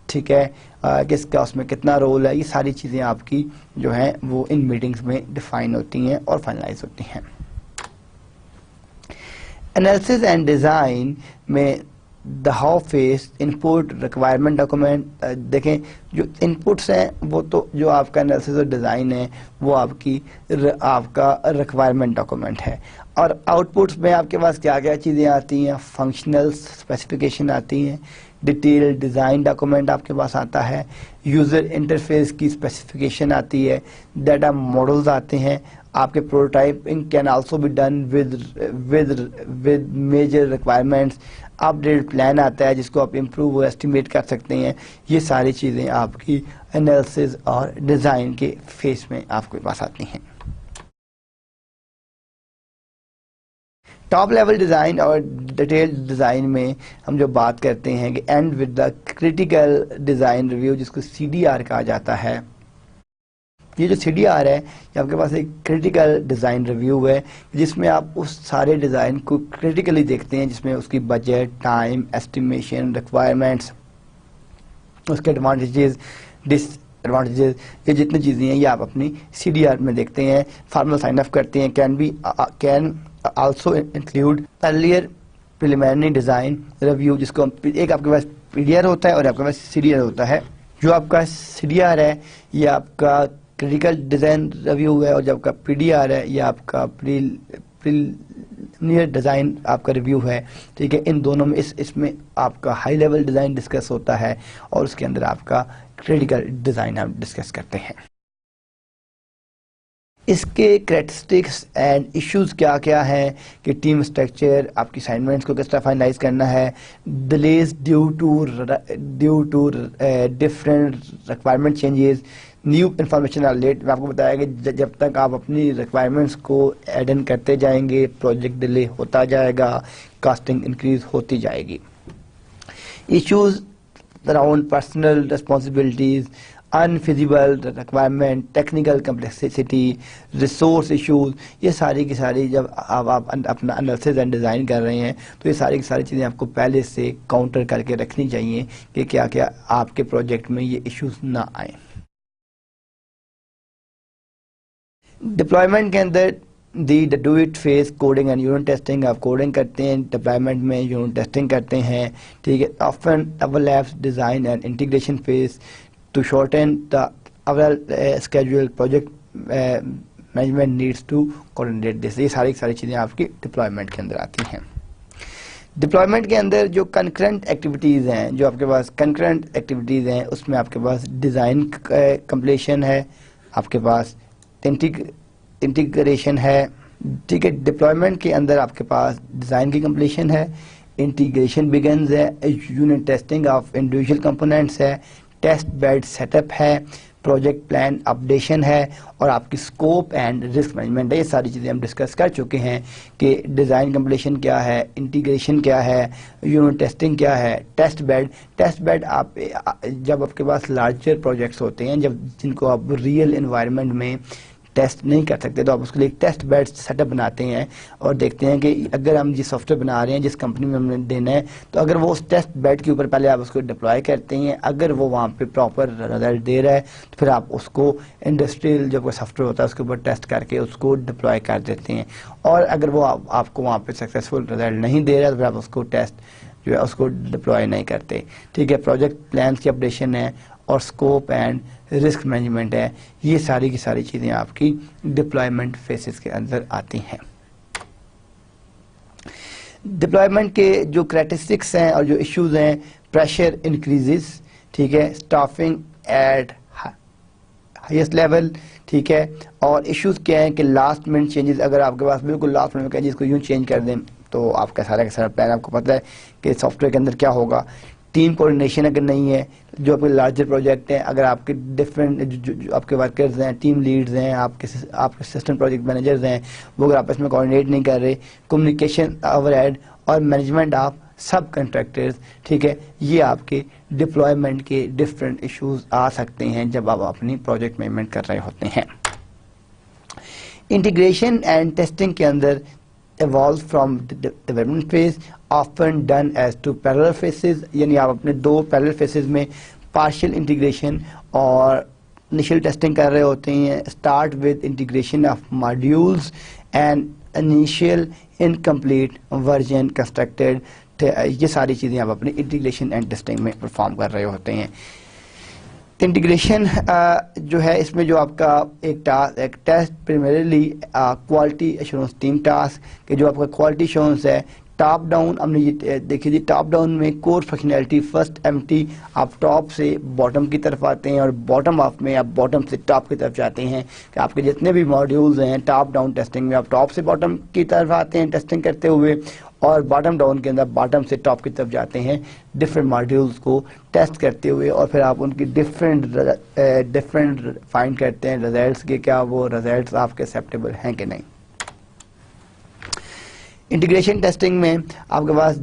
ठीक है, किसका उसमें कितना रोल है, ये सारी चीज़ें आपकी जो हैं वो इन मीटिंग्स में डिफाइन होती हैं और फाइनलाइज होती हैं। एनालिसिस एंड डिज़ाइन में the how face input requirement document, देखें जो इनपुट्स हैं वो तो जो आपका एनालिसिस और डिज़ाइन है वो आपका रिक्वायरमेंट डॉक्यूमेंट है, और आउटपुट्स में आपके पास क्या क्या चीज़ें आती हैं, फंक्शनल स्पेसिफिकेशन आती हैं, डिटेल डिज़ाइन डॉक्यूमेंट आपके पास आता है, यूज़र इंटरफेस की स्पेसिफिकेशन आती है, डाटा मॉडल्स आते हैं, आपके prototyping can also be done with major requirements, update plan आता है जिसको आप इम्प्रूव और एस्टिमेट कर सकते हैं। ये सारी चीज़ें आपकी एनालिसिस और डिज़ाइन के फेस में आपके पास आती हैं। टॉप लेवल डिज़ाइन और डिटेल्ड डिज़ाइन में हम जो बात करते हैं कि and with the critical design review, जिसको CDR कहा जाता है। ये जो CDR है ये आपके पास एक क्रिटिकल डिज़ाइन रिव्यू है जिसमें आप उस सारे डिज़ाइन को क्रिटिकली देखते हैं, जिसमें उसकी बजट, टाइम, एस्टिमेशन, रिक्वायरमेंट्स, उसके एडवांटेजेस, डिसएडवांटेजेस, ये जितनी चीज़ें हैं ये आप अपनी CDR में देखते हैं, फार्मल साइन ऑफ करते हैं। Can also include earlier preliminary design review, जिसको एक आपके पास PDR होता है और आपके पास CDR होता है। जो आपका CDR है ये आपका क्रिटिकल डिज़ाइन रिव्यू है, और जब आपका PDR है ये आपका प्रीलिमिनरी डिज़ाइन आपका रिव्यू है, ठीक है। इन दोनों में इसमें आपका हाई लेवल डिज़ाइन डिस्कस होता है और उसके अंदर आपका क्रिटिकल डिज़ाइन हम डिस्कस करते हैं। इसके करैक्टरिस्टिक्स एंड इश्यूज क्या क्या हैं कि टीम स्ट्रक्चर, आपकी असाइनमेंट्स को किस तरह फाइनलाइज करना है, delays due to different requirement changes, new information are late. मैं आपको बताया कि जब तक आप अपनी रिक्वायरमेंट्स को ऐड इन करते जाएंगे प्रोजेक्ट डिले होता जाएगा, कॉस्टिंग इंक्रीज होती जाएगी। Issues around personal responsibilities, unfeasible requirement, technical complexity, resource issues, ये सारी की सारी जब आप अपना एनालिसिस एंड डिज़ाइन कर रहे हैं तो ये सारी की सारी चीज़ें आपको पहले से काउंटर करके रखनी चाहिए कि क्या क्या आपके प्रोजेक्ट में ये इश्यूज ना आए। डिप्लॉयमेंट के अंदर the do it phase coding and unit testing, आप कोडिंग करते हैं, डिप्लॉयमेंट में यूनिट टेस्टिंग करते हैं, ठीक है। Often overlaps design and integration face to shorten the overall schedule, project management needs to coordinate this। ये सारी चीज़ें आपकी डिप्लॉयमेंट के अंदर आती हैं। डिप्लॉयमेंट के अंदर जो कंकरेंट एक्टिविटीज़ हैं, जो आपके पास कंकरेंट एक्टिविटीज़ हैं उसमें आपके पास डिज़ाइन कंप्लीशन है, आपके पास इंटीग्रेशन है, ठीक है। डिप्लॉयमेंट के अंदर आपके पास डिज़ाइन की कंप्लीशन है, इंटीग्रेशन बिगिंस है, unit testing of individual components है, टेस्ट बेड सेटअप है, प्रोजेक्ट प्लान अपडेशन है, और आपकी स्कोप एंड रिस्क मैनेजमेंट है। ये सारी चीज़ें हम डिस्कस कर चुके हैं कि डिज़ाइन कंप्लीशन क्या है, इंटीग्रेशन क्या है, यूनिट टेस्टिंग क्या है, टेस्ट बेड आप जब आपके पास लार्जर प्रोजेक्ट्स होते हैं जब जिनको आप रियल इन्वायरमेंट में टेस्ट नहीं कर सकते तो आप उसके लिए टेस्ट बेड सेटअप बनाते हैं और देखते हैं कि अगर हम जिस सॉफ्टवेयर बना रहे हैं, जिस कंपनी में हमने देना है, तो अगर वो उस टेस्ट बेड के ऊपर पहले आप उसको डिप्लॉय करते हैं, अगर वो वहाँ पे प्रॉपर रिजल्ट दे रहा है तो फिर आप उसको इंडस्ट्रियल जो कोई सॉफ्टवेयर होता है उसके ऊपर टेस्ट करके उसको डिप्लॉय कर देते हैं। और अगर वो आपको वहाँ पे सक्सेसफुल रिजल्ट नहीं दे रहा है तो फिर आप उसको टेस्ट जो है उसको डिप्लॉय नहीं करते, ठीक है। प्रोजेक्ट प्लान की अपडेशन है और स्कोप एंड रिस्क मैनेजमेंट है, ये सारी की सारी चीज़ें आपकी डिप्लॉयमेंट फेसेस के अंदर आती हैं। डिप्लॉयमेंट के जो करैक्टरिस्टिक्स हैं और जो इश्यूज हैं, प्रेशर इंक्रीजेस, ठीक है, स्टाफिंग एट हाईएस्ट लेवल, ठीक है। और इश्यूज क्या हैं कि लास्ट मिनट चेंजेस, अगर आपके पास बिल्कुल लास्ट मिनट का चीज़ को यूँ चेंज कर दें तो आपका सारा का सारा प्लान आपको पता है कि सॉफ्टवेयर के अंदर क्या होगा। टीम कोऑर्डिनेशन अगर नहीं है, जो आपके लार्जर प्रोजेक्ट हैं, अगर आपके डिफरेंट जो आपके वर्कर्स हैं, टीम लीड्स हैं, आपके सिस्टम प्रोजेक्ट मैनेजर्स हैं, वो अगर आपस में कोऑर्डिनेट नहीं कर रहे, कम्युनिकेशन ओवरहेड और मैनेजमेंट ऑफ सब कंट्रैक्टर्स, ठीक है, ये आपके डिप्लॉयमेंट के डिफरेंट इश्यूज आ सकते हैं जब आप अपनी प्रोजेक्ट मैनेजमेंट कर रहे होते हैं। इंटीग्रेशन एंड टेस्टिंग के अंदर evolve from the development phase, often done as two parallel phases, यानी आप अपने दो parallel phases में partial integration और initial testing कर रहे होते हैं। Start with integration of modules and initial incomplete version constructed, ये सारी चीज़ें आप अपनी integration and testing में perform कर रहे होते हैं। इंटीग्रेशन जो है, इसमें जो आपका एक test primarily quality assurance team task के जो आपका क्वालिटी एश्योरेंस है टॉप डाउन, हमने ये देखिए जी, टॉप डाउन में कोर फंक्शनैलिटी फर्स्ट एम्प्टी, आप टॉप से बॉटम की तरफ आते हैं और बॉटम ऑफ में आप बॉटम से टॉप की तरफ जाते हैं कि आपके जितने भी मॉड्यूल्स हैं टॉप डाउन टेस्टिंग में आप टॉप से बॉटम की तरफ आते हैं टेस्टिंग करते हुए, और बॉटम डाउन के अंदर बॉटम से टॉप की तरफ जाते हैं डिफरेंट मॉड्यूल्स को टेस्ट करते हुए, और फिर आप उनकी डिफरेंट फाइंड करते हैं रिजल्ट्स के, क्या वो रिजल्ट्स आपके एक्सेप्टेबल हैं कि नहीं। इंटीग्रेशन टेस्टिंग में आपके पास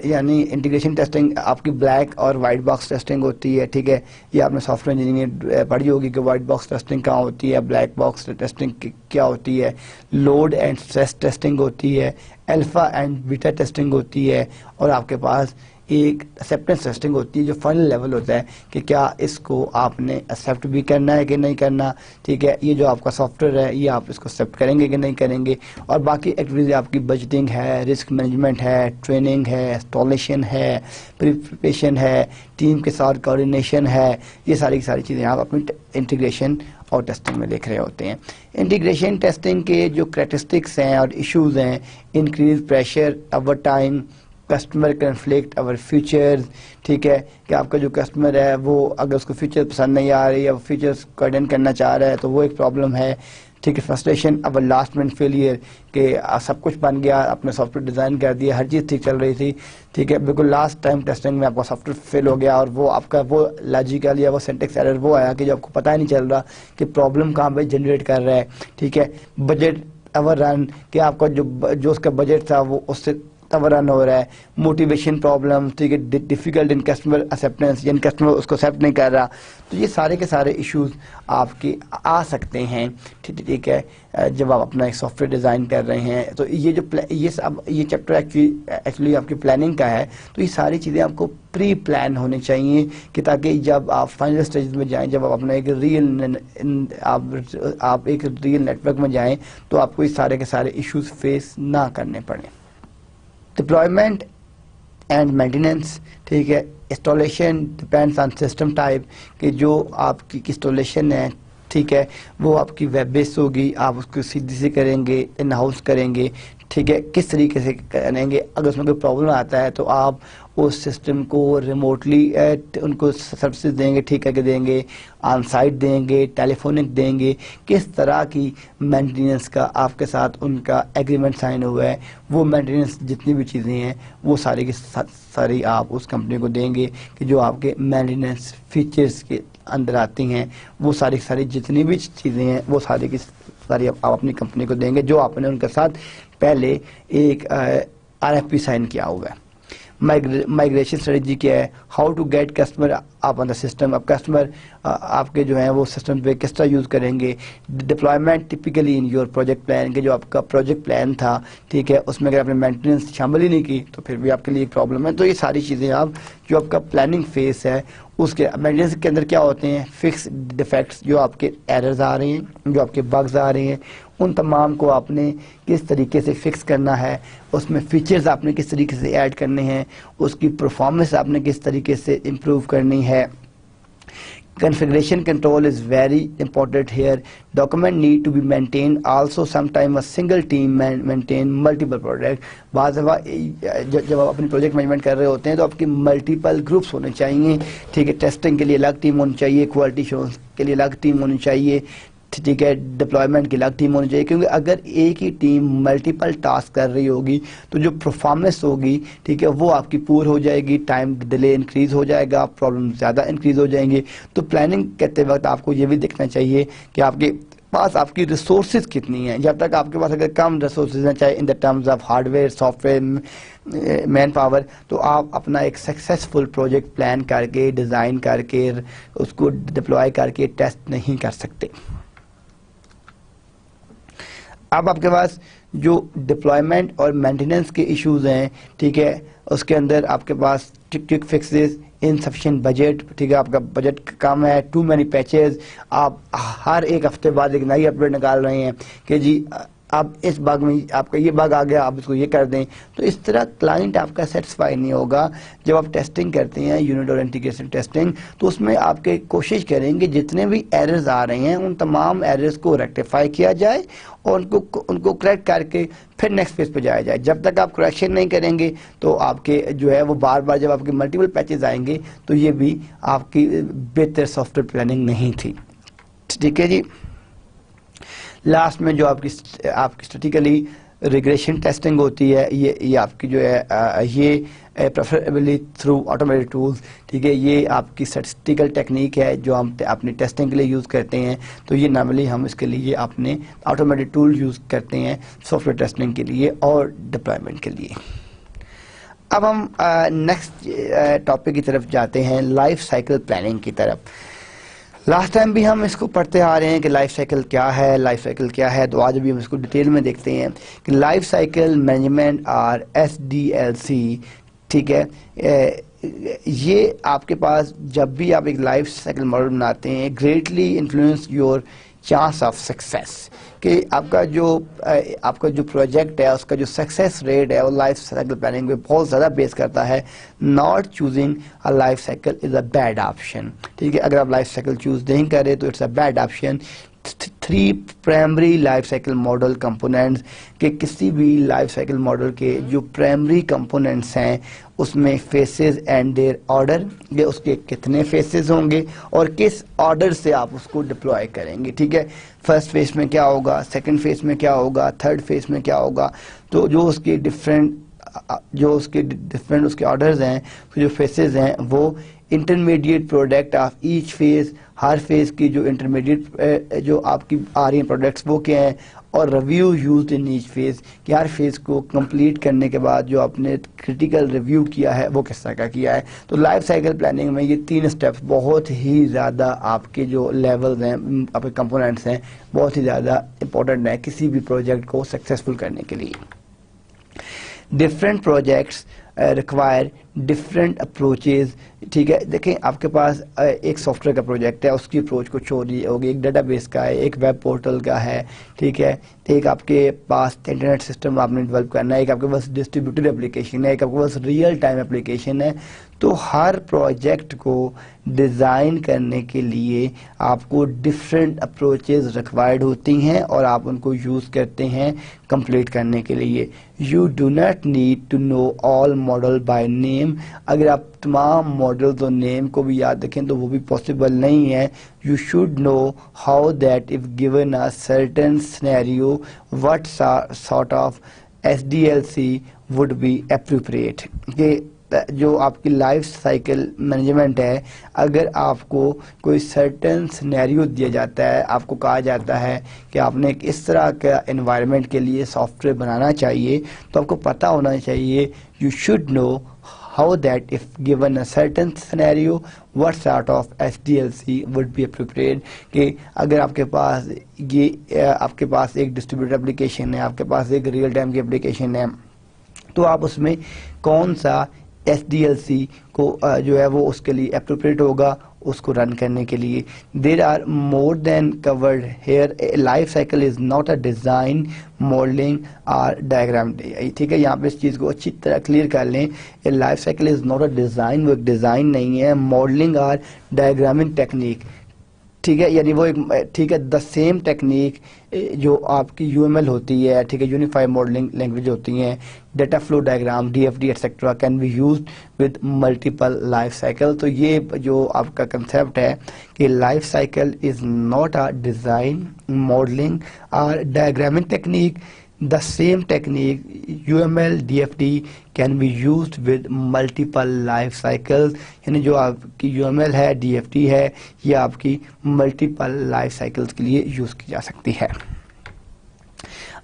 यानी इंटीग्रेशन टेस्टिंग आपकी ब्लैक और वाइट बॉक्स टेस्टिंग होती है, ठीक है, ये आपने सॉफ्टवेयर इंजीनियरिंग पढ़ी होगी कि वाइट बॉक्स टेस्टिंग कहाँ होती है, ब्लैक बॉक्स टेस्टिंग क्या होती है, लोड एंड स्ट्रेस टेस्टिंग होती है, अल्फा एंड बीटा टेस्टिंग होती है, और आपके पास एक एक्सेप्टेंस टेस्टिंग होती है जो फाइनल लेवल होता है कि क्या इसको आपने एक्सेप्ट भी करना है कि नहीं करना, ठीक है, ये जो आपका सॉफ्टवेयर है ये आप इसको एक्सेप्ट करेंगे कि नहीं करेंगे। और बाकी एक्टिविटीज आपकी बजटिंग है, रिस्क मैनेजमेंट है, ट्रेनिंग है, इंस्टॉलेशन है, प्रिपरेशन है, टीम के साथ कोऑर्डिनेशन है, ये सारी की सारी चीज़ें आप अपनी इंटीग्रेशन और टेस्टिंग में लिख रहे होते हैं। इंटीग्रेशन टेस्टिंग के जो कैरेक्टरिस्टिक्स हैं और इश्यूज हैं, increase pressure over time, customer conflict our features, ठीक है, कि आपका जो कस्टमर है वो अगर उसको फीचर पसंद नहीं आ रही है, वो फीचर्स कोऑर्डिनेट करना चाह रहा है तो वो एक प्रॉब्लम है, ठीक है, frustration our last minute failure कि सब कुछ बन गया, आपने सॉफ्टवेयर डिज़ाइन कर दिया, हर चीज़ ठीक चल रही थी, ठीक है, बिल्कुल लास्ट टाइम टेस्टिंग में आपका सॉफ्टवेयर फेल हो गया और वो आपका वो लॉजिकल या वो सिंटैक्स एरर वो आया कि जो आपको पता ही नहीं चल रहा कि प्रॉब्लम कहाँ पे जनरेट कर रहा है, ठीक है, बजट ओवर रन कि आपका जो उसका बजट था वो उससे ओवररन हो रहा है, मोटिवेशन प्रॉब्लम, ठीक है, डिफिकल्ट इन कस्टमर एक्सेप्टेंस, यानी कस्टमर उसको एक्सेप्ट नहीं कर रहा, तो ये सारे के सारे इश्यूज आपके आ सकते हैं, ठीक है, जब आप अपना एक सॉफ्टवेयर डिज़ाइन कर रहे हैं। तो ये जो ये चैप्टर एक्चुअली आपकी प्लानिंग का है, तो ये सारी चीज़ें आपको प्री प्लान होनी चाहिए कि ताकि जब आप फाइनल स्टेज में जाएं, जब आप अपना एक आप एक रियल नेटवर्क में जाएं तो आपको इस सारे के सारे इश्यूज फेस ना करने पड़े। डिप्लॉयमेंट एंड मेंटेनेंस, ठीक है, installation depends on system type कि जो आपकी इंस्टॉलेशन है, ठीक है, वो आपकी वेब बेस्ड होगी, आप उसको सीधी से करेंगे, इन हाउस करेंगे, ठीक है, किस तरीके से करेंगे, अगर उसमें कोई प्रॉब्लम आता है तो आप उस सिस्टम को रिमोटली उनको सर्विसेज देंगे, ठीक करके देंगे, ऑन साइट देंगे, टेलीफोनिक देंगे, किस तरह की मेंटेनेंस का आपके साथ उनका एग्रीमेंट साइन हुआ है, वो मेंटेनेंस जितनी भी चीज़ें हैं वो सारी की सारी आप उस कंपनी को देंगे कि जो आपके मेंटेनेंस फीचर्स के अंदर आती हैं, वो सारी सारी जितनी भी चीज़ें हैं वो सारी की सारी आप अपनी कंपनी को देंगे जो आपने उनके साथ पहले एक RFP साइन किया हुआ है। माइग्रेशन स्ट्रेटजी क्या है, हाउ टू गेट कस्टमर आप ऑन द सिस्टम, अब कस्टमर आपके जो हैं वो सिस्टम पे किस तरह यूज़ करेंगे। Deployment typically in your project plan के जो आपका प्रोजेक्ट प्लान था, ठीक है, उसमें अगर आपने मेंटेनेंस शामिल ही नहीं की तो फिर भी आपके लिए एक प्रॉब्लम है। तो ये सारी चीज़ें आप जो आपका प्लानिंग फेस है उसके मेंटेनेंस के अंदर क्या होते हैं, फिक्स डिफेक्ट्स, जो आपके एरर्स आ रहे हैं, जो आपके बग्स आ रहे हैं, उन तमाम को आपने किस तरीके से फिक्स करना है, उसमें फीचर्स आपने किस तरीके से ऐड करने हैं, उसकी परफॉर्मेंस आपने किस तरीके से इम्प्रूव करनी है। Configuration control is very important here. Document need to be maintained. Also, sometime a single team maintain multiple projects. बाद जब आप अपनी प्रोजेक्ट मैनेजमेंट कर रहे होते हैं तो आपकी मल्टीपल ग्रुप्स होने चाहिए, ठीक है, टेस्टिंग के लिए अलग टीम होनी चाहिए, क्वालिटी एश्योरेंस के लिए अलग टीम होनी चाहिए, ठीक है, डिप्लॉयमेंट की अलग टीम होनी चाहिए, क्योंकि अगर एक ही टीम मल्टीपल टास्क कर रही होगी तो जो परफॉर्मेंस होगी, ठीक है, वो आपकी पूर हो जाएगी, टाइम डिले इंक्रीज हो जाएगा, प्रॉब्लम ज़्यादा इंक्रीज हो जाएंगी। तो प्लानिंग करते वक्त आपको ये भी देखना चाहिए कि आपके पास आपकी रिसोर्सेज कितनी हैं। जब तक आपके पास अगर कम रिसोर्सेज हैं, चाहे in the terms of hardware, software, man power, तो आप अपना एक सक्सेसफुल प्रोजेक्ट प्लान करके, डिज़ाइन करके, उसको डिप्लॉय करके टेस्ट नहीं कर सकते। अब आपके पास जो डिप्लॉयमेंट और मेंटेनेंस के इश्यूज हैं, ठीक है, उसके अंदर आपके पास क्विक फिक्सेस, इनसफिशिएंट बजट, ठीक है, आपका बजट कम है, टू मैनी पैचेस, आप हर एक हफ्ते बाद एक नई अपडेट निकाल रहे हैं कि जी अब इस बग में आपका ये बग आ गया, आप इसको ये कर दें। तो इस तरह क्लाइंट आपका सेटिस्फाई नहीं होगा। जब आप टेस्टिंग करते हैं, यूनिट और इंटीग्रेशन टेस्टिंग, तो उसमें आपके कोशिश करेंगे जितने भी एरर्स आ रहे हैं उन तमाम एरर्स को रेक्टिफाई किया जाए और उनको करेक्ट करके फिर नेक्स्ट फेज पे जाया जाए। जब तक आप करेक्शन नहीं करेंगे तो आपके जो है वो बार बार जब आपके मल्टीपल पैचेस आएंगे तो ये भी आपकी बेहतर सॉफ्टवेयर प्लानिंग नहीं थी। ठीक है जी। लास्ट में जो आपकी स्टैटिकली रिग्रेशन टेस्टिंग होती है, ये आपकी जो है ये प्रेफरेबली थ्रू ऑटोमेटेड टूल्स, ठीक है, ये आपकी स्टैटिस्टिकल टेक्निक है जो हम अपनी टेस्टिंग के लिए यूज़ करते हैं। तो ये नॉर्मली हम इसके लिए अपने ऑटोमेटेड टूल यूज़ करते हैं सॉफ्टवेयर टेस्टिंग के लिए और डिप्लॉयमेंट के लिए। अब हम नेक्स्ट टॉपिक की तरफ जाते हैं, लाइफ साइकिल प्लानिंग की तरफ। लास्ट टाइम भी हम इसको पढ़ते आ रहे हैं कि लाइफ साइकिल क्या है, लाइफ साइकिल क्या है, तो आज भी हम इसको डिटेल में देखते हैं कि लाइफ साइकिल मैनेजमेंट और SDLC, ठीक है, ये आपके पास जब भी आप एक लाइफ साइकिल मॉडल बनाते हैं, greatly influence your chance of success, कि आपका जो प्रोजेक्ट है उसका जो सक्सेस रेट है वो लाइफ साइकिल प्लानिंग पे बहुत ज़्यादा बेस करता है। Not choosing a life cycle is a bad option, ठीक है, अगर आप लाइफ साइकिल चूज नहीं करें तो it's a bad option. 3 primary life cycle model components, के किसी भी लाइफ साइकिल मॉडल के जो प्राइमरी कंपोनेंट्स हैं उसमें फेसेस एंड देयर ऑर्डर, ये उसके कितने फेसेस होंगे और किस ऑर्डर से आप उसको डिप्लॉय करेंगे, ठीक है, फर्स्ट फेज में क्या होगा, सेकंड फेज में क्या होगा, थर्ड फेज में क्या होगा। तो जो उसके डिफरेंट उसके ऑर्डर्स हैं, जो फेसेस हैं, वो intermediate product of each phase, her phase की जो इंटरमीडिएट जो आपकी आ रही हैं प्रोडक्ट्स वो क्या हैं, और review used in each phase, कि हर फेज को कंप्लीट करने के बाद जो आपने क्रिटिकल रिव्यू किया है वो किस तरह का किया है। तो लाइफ साइकिल प्लानिंग में ये 3 स्टेप्स बहुत ही ज़्यादा आपके जो लेवल्स हैं, आपके कंपोनेंट्स हैं, बहुत ही ज़्यादा इंपॉर्टेंट है किसी भी प्रोजेक्ट को सक्सेसफुल करने के लिए। Different projects require different approaches, ठीक है, देखें आपके पास एक सॉफ्टवेयर का प्रोजेक्ट है, उसकी अप्रोच कुछ हो रही होगी, एक डेटाबेस का है, एक वेब पोर्टल का है, ठीक है, एक आपके पास इंटरनेट सिस्टम आपने डेवलप करना है, एक आपके पास डिस्ट्रीब्यूटेड एप्लीकेशन है, एक आपके पास रियल टाइम एप्लीकेशन है। तो हर प्रोजेक्ट को डिज़ाइन करने के लिए आपको डिफरेंट अप्रोचेज रिक्वायर्ड होती हैं और आप उनको यूज़ करते हैं कंप्लीट करने के लिए। You do not need to know all model by name, अगर आप तमाम मॉडल्स और नेम को भी याद रखें तो वो भी पॉसिबल नहीं है। You should know how that if given a certain scenario what sort of SDLC would be appropriate, कि जो आपकी लाइफ साइकिल मैनेजमेंट है, अगर आपको कोई सर्टेन सिनेरियो दिया जाता है, आपको कहा जाता है कि आपने एक इस तरह का एनवायरनमेंट के लिए सॉफ्टवेयर बनाना चाहिए, तो आपको पता होना चाहिए, you should know how that if given a certain scenario what sort of SDLC would be appropriate, कि अगर आपके पास एक डिस्ट्रीब्यूटेड एप्लीकेशन है, आपके पास एक रियल टाइम की एप्लीकेशन है, तो आप उसमें कौन सा SDLC को जो है वो उसके लिए अप्रोप्रिएट होगा उसको रन करने के लिए। There are more than covered here, life cycle is not a design, modelling और डायग्राम, ठीक है, यहाँ पे इस चीज़ को अच्छी तरह क्लियर कर लें। Life cycle is not a design, वो एक डिज़ाइन नहीं है, मॉडलिंग और डायग्रामिंग टेक्निक, ठीक है, यानी वो एक ठीक है द सेम टेक्निक जो आपकी यूएमएल होती है, ठीक है, यूनिफाइड मॉडलिंग लैंग्वेज होती हैं, data flow diagram, DFD etcetera can be used with multiple life cycle. तो ये जो आपका कंसेप्ट है कि life cycle is not a design, modelling और डायग्रामिंग technique, the same technique UML DFD can be used with multiple life cycles, यानी जो आपकी UML है, DFD है, ये आपकी multiple life cycles के लिए यूज की जा सकती है।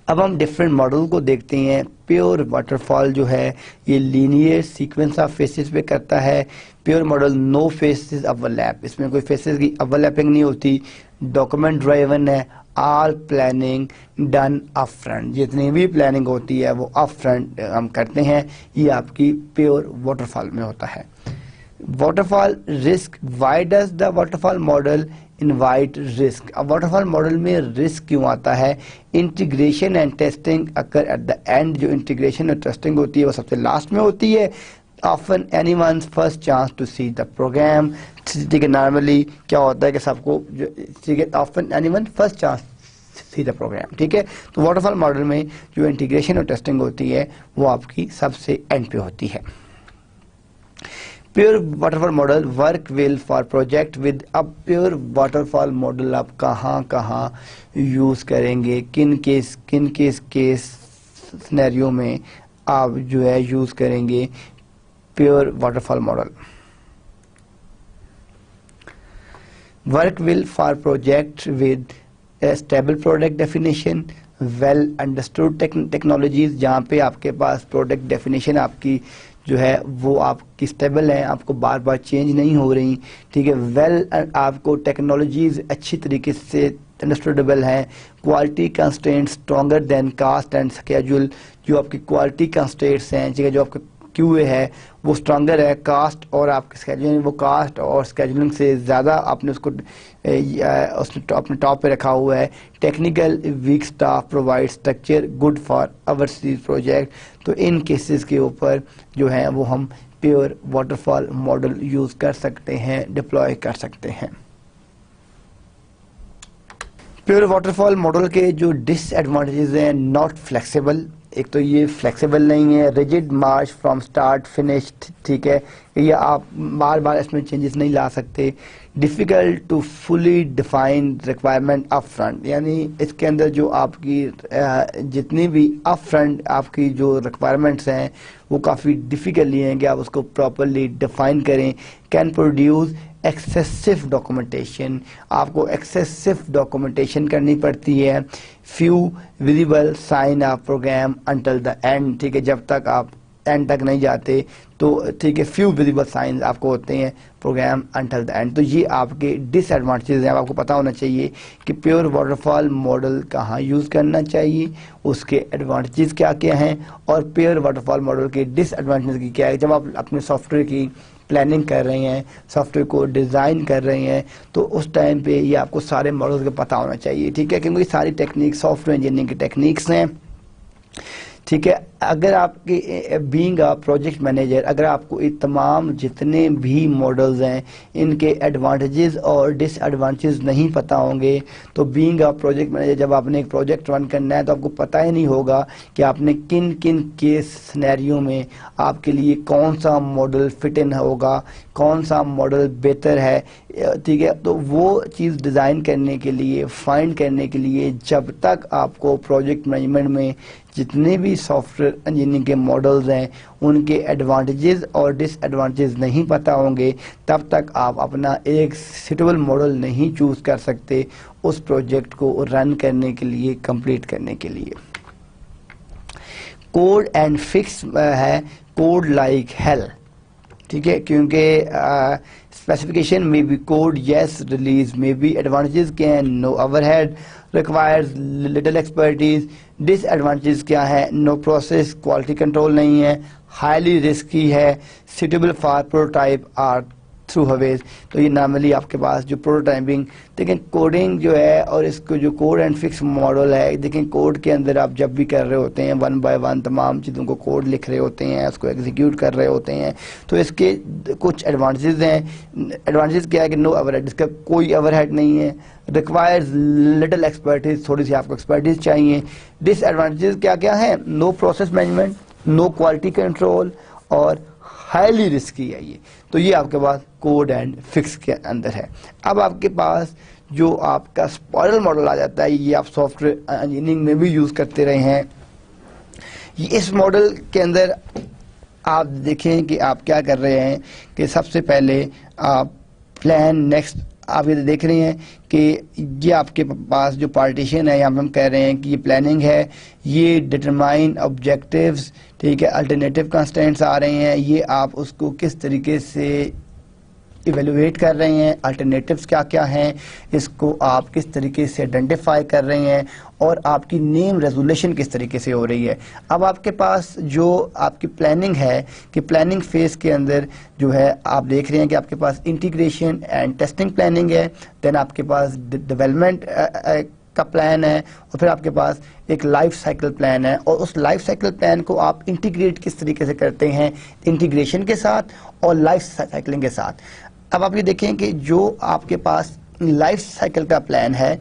अब हम डिफरेंट मॉडल को देखते हैं। प्योर वाटरफॉल जो है ये लीनियर सीक्वेंस ऑफ फेसेस पे करता है। Pure model no phases overlap, इसमें कोई फेसेस की ओवरलैपिंग नहीं होती। डॉक्यूमेंट ड्राइवन है, all planning done up front, जितनी भी प्लानिंग होती है वो अप फ्रंट हम करते हैं, ये आपकी प्योर वाटरफॉल में होता है। Waterfall risk, why does the waterfall model invite risk? अब वाटरफॉल मॉडल में रिस्क क्यों आता है? Integration and testing occur at the end, जो इंटीग्रेशन और टेस्टिंग होती है वो सबसे लास्ट में होती है। Often anyone's first chance to see the program, ठीक है, नॉर्मली क्या होता है कि सबको, ठीक है, often anyone first chance see the program, ठीक है। तो वाटरफॉल मॉडल में जो इंटीग्रेशन और टेस्टिंग होती है वो आपकी सबसे एंड पे होती है। Pure waterfall model work well for project with. अब प्योर वाटरफॉल मॉडल आप कहाँ कहाँ यूज करेंगे, किन केस सिनेरियो में आप जो है यूज करेंगे pure waterfall model? Work will for project with stable product definition, well understood technologies, जहाँ पे आपके पास प्रोडक्ट डेफिनेशन आपकी जो है वो आपकी स्टेबल है, आपको बार बार चेंज नहीं हो रही, ठीक है। वेल आपको टेक्नोलॉजीज अच्छी तरीके से अंडरस्टूडेबल हैं। Quality constraint stronger than cost and schedule, जो आपकी क्वालिटी कंस्ट्रेंट्स हैं, ठीक है, जो आपका क्यूए है वो स्ट्रॉन्गर है, कास्ट और आपके स्केड्यूलिंग, वो कास्ट और स्केड्यूलिंग से ज़्यादा आपने उसको अपने टॉप पे रखा हुआ है। Technical weak staff provide structure good for overseas project. तो इन केसेस के ऊपर जो है वो हम प्योर वाटरफॉल मॉडल यूज़ कर सकते हैं, डिप्लॉय कर सकते हैं। प्योर वाटरफॉल मॉडल के जो डिसएडवांटेजेस हैं, नॉट फ्लेक्सिबल, एक तो ये फ्लेक्सिबल नहीं है, rigid March from start finish, ठीक है, ये आप बार बार इसमें चेंजेस नहीं ला सकते। Difficult to fully define requirement up front, यानी इसके अंदर जो आपकी जितनी भी अप फ्रंट आपकी जो रिक्वायरमेंट्स हैं वो काफ़ी डिफ़िकल्ट हैं कि आप उसको प्रॉपरली डिफाइन करें। कैन प्रोड्यूस एक्सेसिव डॉक्यूमेंटेशन, आपको एक्सेसिव डॉक्यूमेंटेशन करनी पड़ती है। Few visible sign of program until the end, ठीक है, जब तक आप एंड तक नहीं जाते तो ठीक है, फ्यू विजिबल साइन आपको होते हैं प्रोग्राम अंटिल द एंड। तो ये आपके डिसएडवांटेजेस हैं। आपको पता होना चाहिए कि प्योर वाटरफॉल मॉडल कहाँ यूज़ करना चाहिए, उसके एडवांटेजेस क्या क्या हैं, और प्योर वाटरफॉल मॉडल के डिसएडवांटेजेस की क्या है। जब आप अपने सॉफ्टवेयर की प्लानिंग कर रहे हैं, सॉफ्टवेयर को डिज़ाइन कर रहे हैं, तो उस टाइम पे ये आपको सारे मॉडल्स का पता होना चाहिए, ठीक है, क्योंकि सारी टेक्निक सॉफ्टवेयर इंजीनियरिंग की टेक्निक्स हैं, ठीक है। अगर आपके बीइंग अ प्रोजेक्ट मैनेजर, अगर आपको ये तमाम जितने भी मॉडल्स हैं इनके एडवांटेजेस और डिसएडवांटेजेस नहीं पता होंगे, तो बीइंग अ प्रोजेक्ट मैनेजर जब आपने एक प्रोजेक्ट रन करना है तो आपको पता ही नहीं होगा कि आपने किन किन केस सिनेरियो में आपके लिए कौन सा मॉडल फिट इन होगा, कौन सा मॉडल बेहतर है, ठीक है। तो वो चीज़ डिज़ाइन करने के लिए, फाइंड करने के लिए, जब तक आपको प्रोजेक्ट मैनेजमेंट में जितने भी सॉफ्टवेयर इंजीनियरिंग के मॉडल्स हैं उनके एडवांटेजेस और डिसएडवांटेजेस नहीं पता होंगे, तब तक आप अपना एक सूटेबल मॉडल नहीं चूज़ कर सकते उस प्रोजेक्ट को रन करने के लिए, कंप्लीट करने के लिए। कोड एंड फिक्स है कोड लाइक हेल, ठीक है, क्योंकि स्पेसिफिकेशन में भी कोड यस, रिलीज में भी। एडवांटेजेस क्या हैं? No overhead, requires little expertise. Disadvantages क्या है? नो प्रोसेस, क्वालिटी कंट्रोल नहीं है, हाईली रिस्की है, सुटेबल फॉर प्रोटोटाइप और थ्रू हवेज। तो ये नॉर्मली आपके पास जो प्रोटोटाइपिंग, देखें कोडिंग जो है और इसको जो कोड एंड फिक्स मॉडल है, देखें कोड के अंदर आप जब भी कर रहे होते हैं वन बाय वन तमाम चीज़ों को कोड लिख रहे होते हैं, उसको एग्जीक्यूट कर रहे होते हैं, तो इसके कुछ एडवांटेजेस हैं। एडवांटेज क्या है कि नो ओवरहेड, इसका कोई ओवरहेड नहीं है, रिक्वायर्स लिटिल एक्सपर्टीज, थोड़ी सी आपको एक्सपर्टीज चाहिए। डिसएडवांटेजेस क्या क्या है? No process management, no quality control और हाईली रिस्की है ये। तो ये आपके पास कोड एंड फिक्स के अंदर है। अब आपके पास जो आपका स्पाइरल मॉडल आ जाता है, ये आप सॉफ्टवेयर इंजीनियरिंग में भी यूज़ करते रहे हैं। इस मॉडल के अंदर आप देखें कि आप क्या कर रहे हैं कि सबसे पहले आप प्लान नेक्स्ट, आप ये देख रहे हैं कि ये आपके पास जो पार्टीशन है, यहाँ पे हम कह रहे हैं कि ये प्लानिंग है, ये डिटरमाइन ऑब्जेक्टिव्स, ठीक है, अल्टरनेटिव कंस्ट्रेंट्स आ रहे हैं, ये आप उसको किस तरीके से इवेलुएट कर रहे हैं, अल्टरनेटिव्स क्या क्या हैं, इसको आप किस तरीके से आइडेंटिफाई कर रहे हैं, और आपकी नेम रेजोल्यूशन किस तरीके से हो रही है। अब आपके पास जो आपकी प्लानिंग है कि प्लानिंग फेज के अंदर जो है आप देख रहे हैं कि आपके पास इंटीग्रेशन एंड टेस्टिंग प्लानिंग है, देन आपके पास डेवलपमेंट का प्लान है, और फिर आपके पास एक लाइफ साइकिल प्लान है, और उस लाइफ साइकिल प्लान को आप इंटीग्रेट किस तरीके से करते हैं इंटीग्रेशन के साथ और लाइफ साइकिलिंग के साथ। अब आप ये देखें कि जो आपके पास लाइफ साइकिल का प्लान है,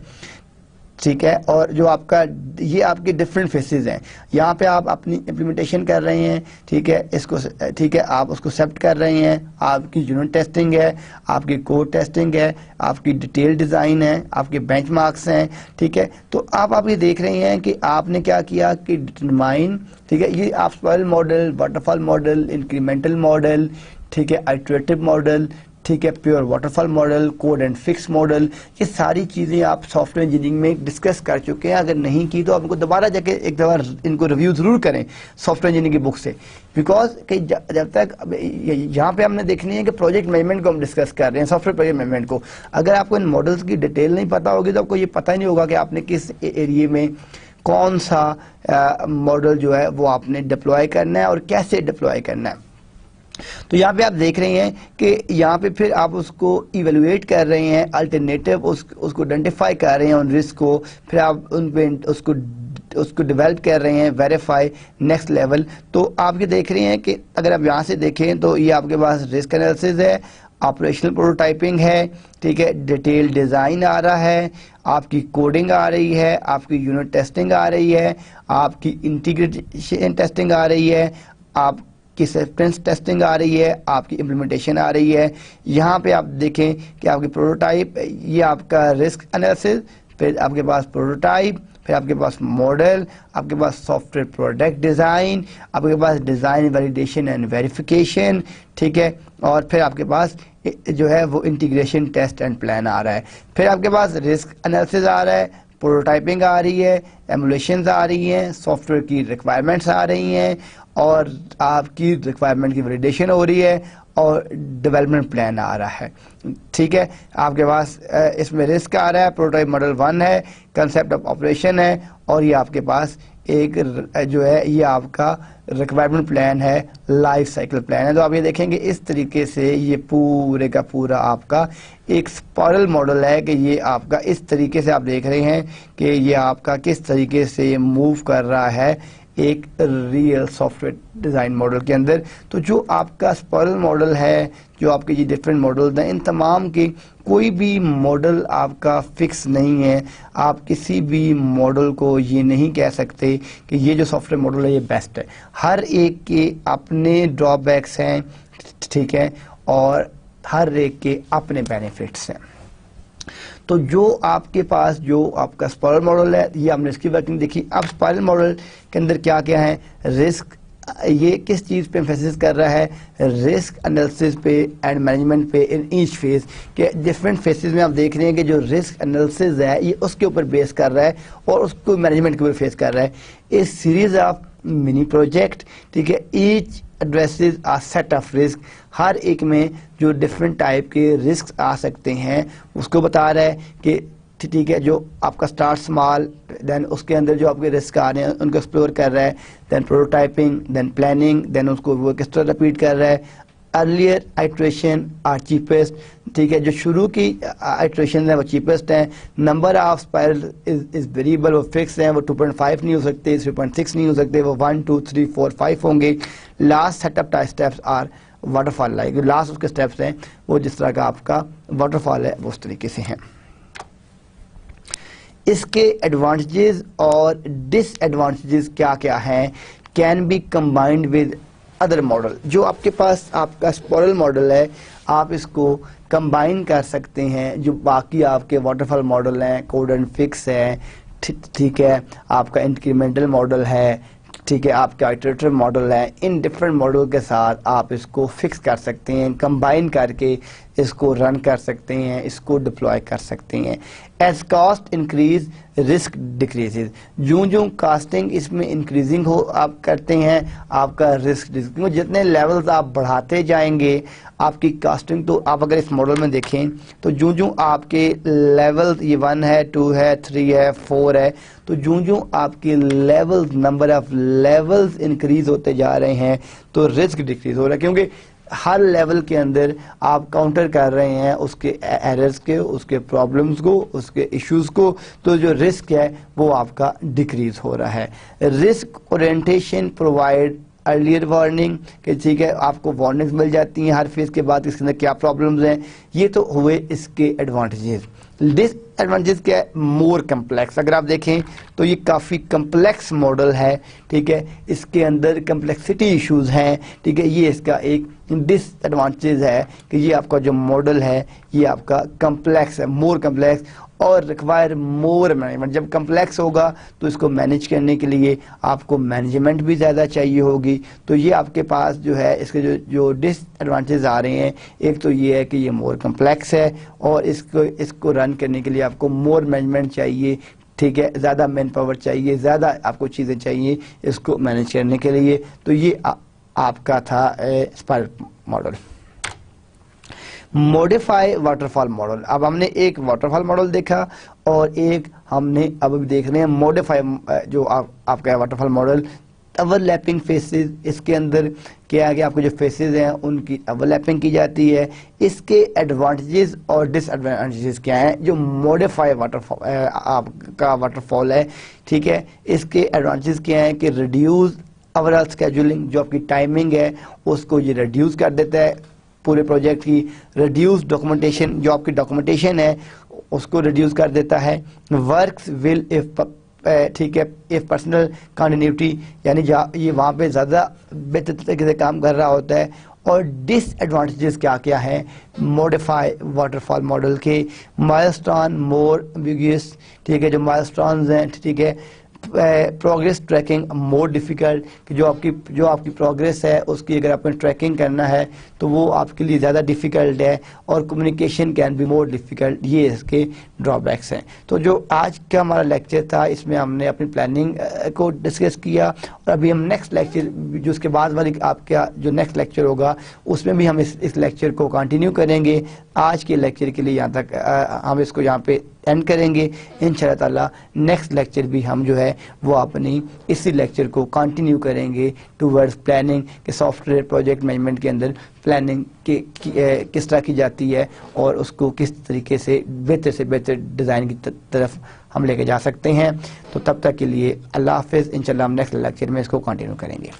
ठीक है, और जो आपका ये आपके डिफरेंट फेसेस हैं, यहाँ पे आप अपनी इम्प्लीमेंटेशन कर रहे हैं, ठीक है, इसको, ठीक है, आप उसको एक्सेप्ट कर रहे हैं, आपकी यूनिट टेस्टिंग है, आपकी कोड टेस्टिंग है, आपकी डिटेल डिज़ाइन है, आपके बेंचमार्क्स हैं, ठीक है। तो आप ये देख रहे हैं कि आपने क्या किया कि डिटरमाइन, ठीक है, ये आप spiral model, waterfall model, incremental model, ठीक है, आइटरेटिव मॉडल, ठीक है, pure waterfall model, code and fix model, ये सारी चीज़ें आप सॉफ्टवेयर इंजीनियरिंग में डिस्कस कर चुके हैं। अगर नहीं की तो आपको दोबारा जाके एक दफ़ा इनको रिव्यू ज़रूर करें सॉफ्टवेयर इंजीनियरिंग की बुक से, बिकॉज कि जब तक यहाँ पे हमने देखनी है कि प्रोजेक्ट मैनेजमेंट को हम डिस्कस कर रहे हैं, सॉफ्टवेयर प्रोजेक्ट मैनेजमेंट को। अगर आपको इन मॉडल्स की डिटेल नहीं पता होगी तो आपको ये पता ही नहीं होगा कि आपने किस एरिए में कौन सा मॉडल जो है वो आपने डिप्लॉय करना है और कैसे डिप्लॉय करना है। तो यहाँ पे आप देख रहे हैं कि यहाँ पे फिर आप उसको इवेलुएट कर रहे हैं, अल्टरनेटिव उसको आइडेंटिफाई कर रहे हैं उन रिस्क को, फिर आप उन पे उसको डेवलप कर रहे हैं, वेरीफाई नेक्स्ट लेवल। तो आप ये देख रहे हैं कि अगर आप यहाँ से देखें तो ये आपके पास रिस्क एनालिसिस है, ऑपरेशनल प्रोटोटाइपिंग है, ठीक है, डिटेल डिज़ाइन आ रहा है, आपकी कोडिंग आ रही है, आपकी यूनिट टेस्टिंग आ रही है, आपकी इंटीग्रेशन टेस्टिंग आ रही है, आप की एक्सेप्टेंस टेस्टिंग आ रही है, आपकी इम्प्लीमेंटेशन आ रही है। यहाँ पे आप देखें कि आपकी प्रोटोटाइप, ये आपका रिस्क एनालिसिस, फिर आपके पास प्रोटोटाइप, फिर आपके पास मॉडल, आपके पास सॉफ्टवेयर प्रोडक्ट डिज़ाइन, आपके पास डिज़ाइन वैलिडेशन एंड वेरिफिकेशन, ठीक है, और फिर आपके पास जो है वो इंटीग्रेशन टेस्ट एंड प्लान आ रहा है। फिर आपके पास रिस्क एनालिसिस आ रहा है, प्रोटोटाइपिंग आ रही है, एमुलेशंस आ रही हैं, सॉफ्टवेयर की रिक्वायरमेंट्स आ रही हैं, और आपकी रिक्वायरमेंट की वैलिडेशन हो रही है, और डेवलपमेंट प्लान आ रहा है, ठीक है। आपके पास इसमें रिस्क आ रहा है, प्रोटोटाइप मॉडल 1 है, कंसेप्ट ऑफ ऑपरेशन है, और ये आपके पास एक जो है ये आपका रिक्वायरमेंट प्लान है, लाइफ साइकिल प्लान है। तो आप ये देखेंगे इस तरीके से ये पूरे का पूरा आपका एक स्पाइरल मॉडल है कि ये आपका इस तरीके से आप देख रहे हैं कि ये आपका किस तरीके से मूव कर रहा है एक रियल सॉफ्टवेयर डिज़ाइन मॉडल के अंदर। तो जो आपका स्पाइरल मॉडल है, जो आपके ये डिफरेंट मॉडल्स हैं, इन तमाम के कोई भी मॉडल आपका फिक्स नहीं है। आप किसी भी मॉडल को ये नहीं कह सकते कि ये जो सॉफ्टवेयर मॉडल है ये बेस्ट है। हर एक के अपने ड्रॉबैक्स हैं, ठीक है, और हर एक के अपने बेनिफिट्स हैं। तो जो आपके पास जो आपका स्पाइरल मॉडल है, ये हमने इसकी वर्किंग देखी। अब स्पाइरल मॉडल के अंदर क्या क्या है, रिस्क, ये किस चीज़ पे एम्फेसिस कर रहा है, रिस्क एनालिसिस पे एंड मैनेजमेंट पे इन ईच फेज के डिफरेंट फेसेस में आप देख रहे हैं कि जो रिस्क एनालिसिस है ये उसके ऊपर बेस कर रहा है और उसको मैनेजमेंट के ऊपर फेस कर रहा है। A series of mini project, ठीक है, each addresses a set of risk, हर एक में जो डिफरेंट टाइप के रिस्क आ सकते हैं उसको बता रहा है कि ठीक है, जो आपका स्टार्ट स्मॉल, देन उसके अंदर जो आपके रिस्क आ रहे हैं उनको एक्सप्लोर कर रहा है, then prototyping, then planning, then उसको वो किस तरह रिपीट कर रहा है, अर्लियर आइट्रेशन आर चीपेस्ट, ठीक है, जो शुरू की आइट्रेशन है वो चीपेस्ट हैं। Number of spiral is variable, वो फिक्स हैं, वो 2.5 नहीं हो सकते, 3.6 नहीं हो सकते, वो 1 2 3 4 5 होंगे। Last setup steps are waterfall like, last उसके स्टेप्स हैं वो जिस तरह का आपका वाटरफॉल है वो उस तरीके से हैं। इसके एडवांटेजेस और डिसएडवांटेजेस क्या क्या हैं, can be combined with other model. जो आपके पास आपका स्पाइरल मॉडल है आप इसको कंबाइन कर सकते हैं जो बाकी आपके वाटरफॉल मॉडल हैं, कोड एंड फिक्स है, ठीक है, आपका इंक्रीमेंटल मॉडल है, ठीक है, आपका आइटरेटिव मॉडल है। इन डिफरेंट मॉडल के साथ आप इसको फिक्स कर सकते हैं, कंबाइन करके इसको रन कर सकते हैं, इसको डिप्लॉय कर सकते हैं। As cost increase risk decreases, यूं यूं कास्टिंग इसमें इंक्रीजिंग हो आप करते हैं आपका रिस्क डिक्रीज, जितने लेवल्स आप बढ़ाते जाएंगे आपकी कास्टिंग, तो आप अगर इस मॉडल में देखें तो यूं यूं आपके लेवल्स, ये 1 है 2 है 3 है 4 है, तो यूं यूं आपके levels, number of levels increase होते जा रहे हैं तो रिस्क डिक्रीज हो रहा है, क्योंकि हर लेवल के अंदर आप काउंटर कर रहे हैं उसके एरर्स के, उसके प्रॉब्लम्स को, उसके इश्यूज को, तो जो रिस्क है वो आपका डिक्रीज हो रहा है। Risk orientation provide earlier warning, कि ठीक है आपको वार्निंग्स मिल जाती हैं हर फेज के बाद इसके अंदर क्या प्रॉब्लम्स हैं। ये तो हुए इसके एडवांटेजेस। डिसएडवांटेज क्या है, मोर कम्प्लेक्स। अगर आप देखें तो ये काफ़ी कम्प्लेक्स मॉडल है, ठीक है, इसके अंदर कम्प्लेक्सिटी इश्यूज हैं, ठीक है, ये इसका एक डिसएडवांटेज है कि ये आपका जो मॉडल है ये आपका कम्प्लेक्स है, मोर कम्प्लेक्स और रिक्वायर मोर मैनेजमेंट। जब कम्प्लेक्स होगा तो इसको मैनेज करने के लिए आपको मैनेजमेंट भी ज़्यादा चाहिए होगी। तो ये आपके पास जो है इसके जो डिसएडवांटेज आ रहे हैं, एक तो ये है कि ये मोर कम्प्लेक्स है और इसको रन करने के लिए आपको मोर मैनेजमेंट चाहिए, ठीक है, ज़्यादा मैन पावर चाहिए, ज़्यादा आपको चीज़ें चाहिए इसको मैनेज करने के लिए। तो ये आपका था spiral model. Modify waterfall model, अब हमने एक वाटरफॉल मॉडल देखा और एक हमने अब देख रहे हैं मॉडिफाई जो आपका वाटरफॉल मॉडल। ओवरलैपिंग फेसेस, इसके अंदर क्या है कि आपके जो फेसेस हैं उनकी ओवरलैपिंग की जाती है। इसके एडवांटेजेस और डिसएडवांटेजेस क्या हैं जो मॉडिफाई वाटरफॉल आपका वाटरफॉल है, ठीक है, इसके एडवांटेजेस क्या हैं कि रिड्यूस ओवरऑल स्केड्यूलिंग, जो आपकी टाइमिंग है उसको ये रिड्यूस कर देता है पूरे प्रोजेक्ट की। रिड्यूस डॉक्यूमेंटेशन, जो आपकी डॉक्यूमेंटेशन है उसको रिड्यूस कर देता है। वर्क्स विल इफ, ठीक है, इफ पर्सनल कंटिन्यूटी, यानी ये वहाँ पे ज़्यादा बेहतर तरीके से काम कर रहा होता है। और डिसएडवांटेजेस क्या क्या है मॉडिफाई वाटरफॉल मॉडल के, माइलस्टोन मोर एम्बिगुअस, ठीक है, जो माइलस्टोन्स हैं, ठीक है, प्रोग्रेस ट्रैकिंग मोर डिफ़िकल्ट, कि जो आपकी प्रोग्रेस है उसकी अगर आपने ट्रैकिंग करना है तो वो आपके लिए ज़्यादा डिफ़िकल्ट है। और communication can be more difficult, ये इसके ड्रॉबैक्स हैं। तो जो आज का हमारा लेक्चर था इसमें हमने अपनी प्लानिंग को डिस्कस किया और अभी हम नेक्स्ट लेक्चर, जो उसके बाद वाली आपका जो नेक्स्ट लेक्चर होगा उसमें भी हम इस लेक्चर को कंटिन्यू करेंगे। आज के लेक्चर के लिए यहाँ तक हम इसको यहाँ पे एंड करेंगे। इंशाअल्लाह ताला नेक्स्ट लेक्चर भी हम जो है वो अपनी इसी लेक्चर को कंटिन्यू करेंगे टूवर्ड्स प्लानिंग के सॉफ्टवेयर प्रोजेक्ट मैनेजमेंट के अंदर प्लानिंग किस तरह की जाती है और उसको किस तरीके से बेहतर डिज़ाइन की तरफ हम लेके जा सकते हैं। तो तब तक के लिए अल्लाह हाफ़िज़। इंशाअल्लाह हम नेक्स्ट लेक्चर में इसको कंटिन्यू करेंगे।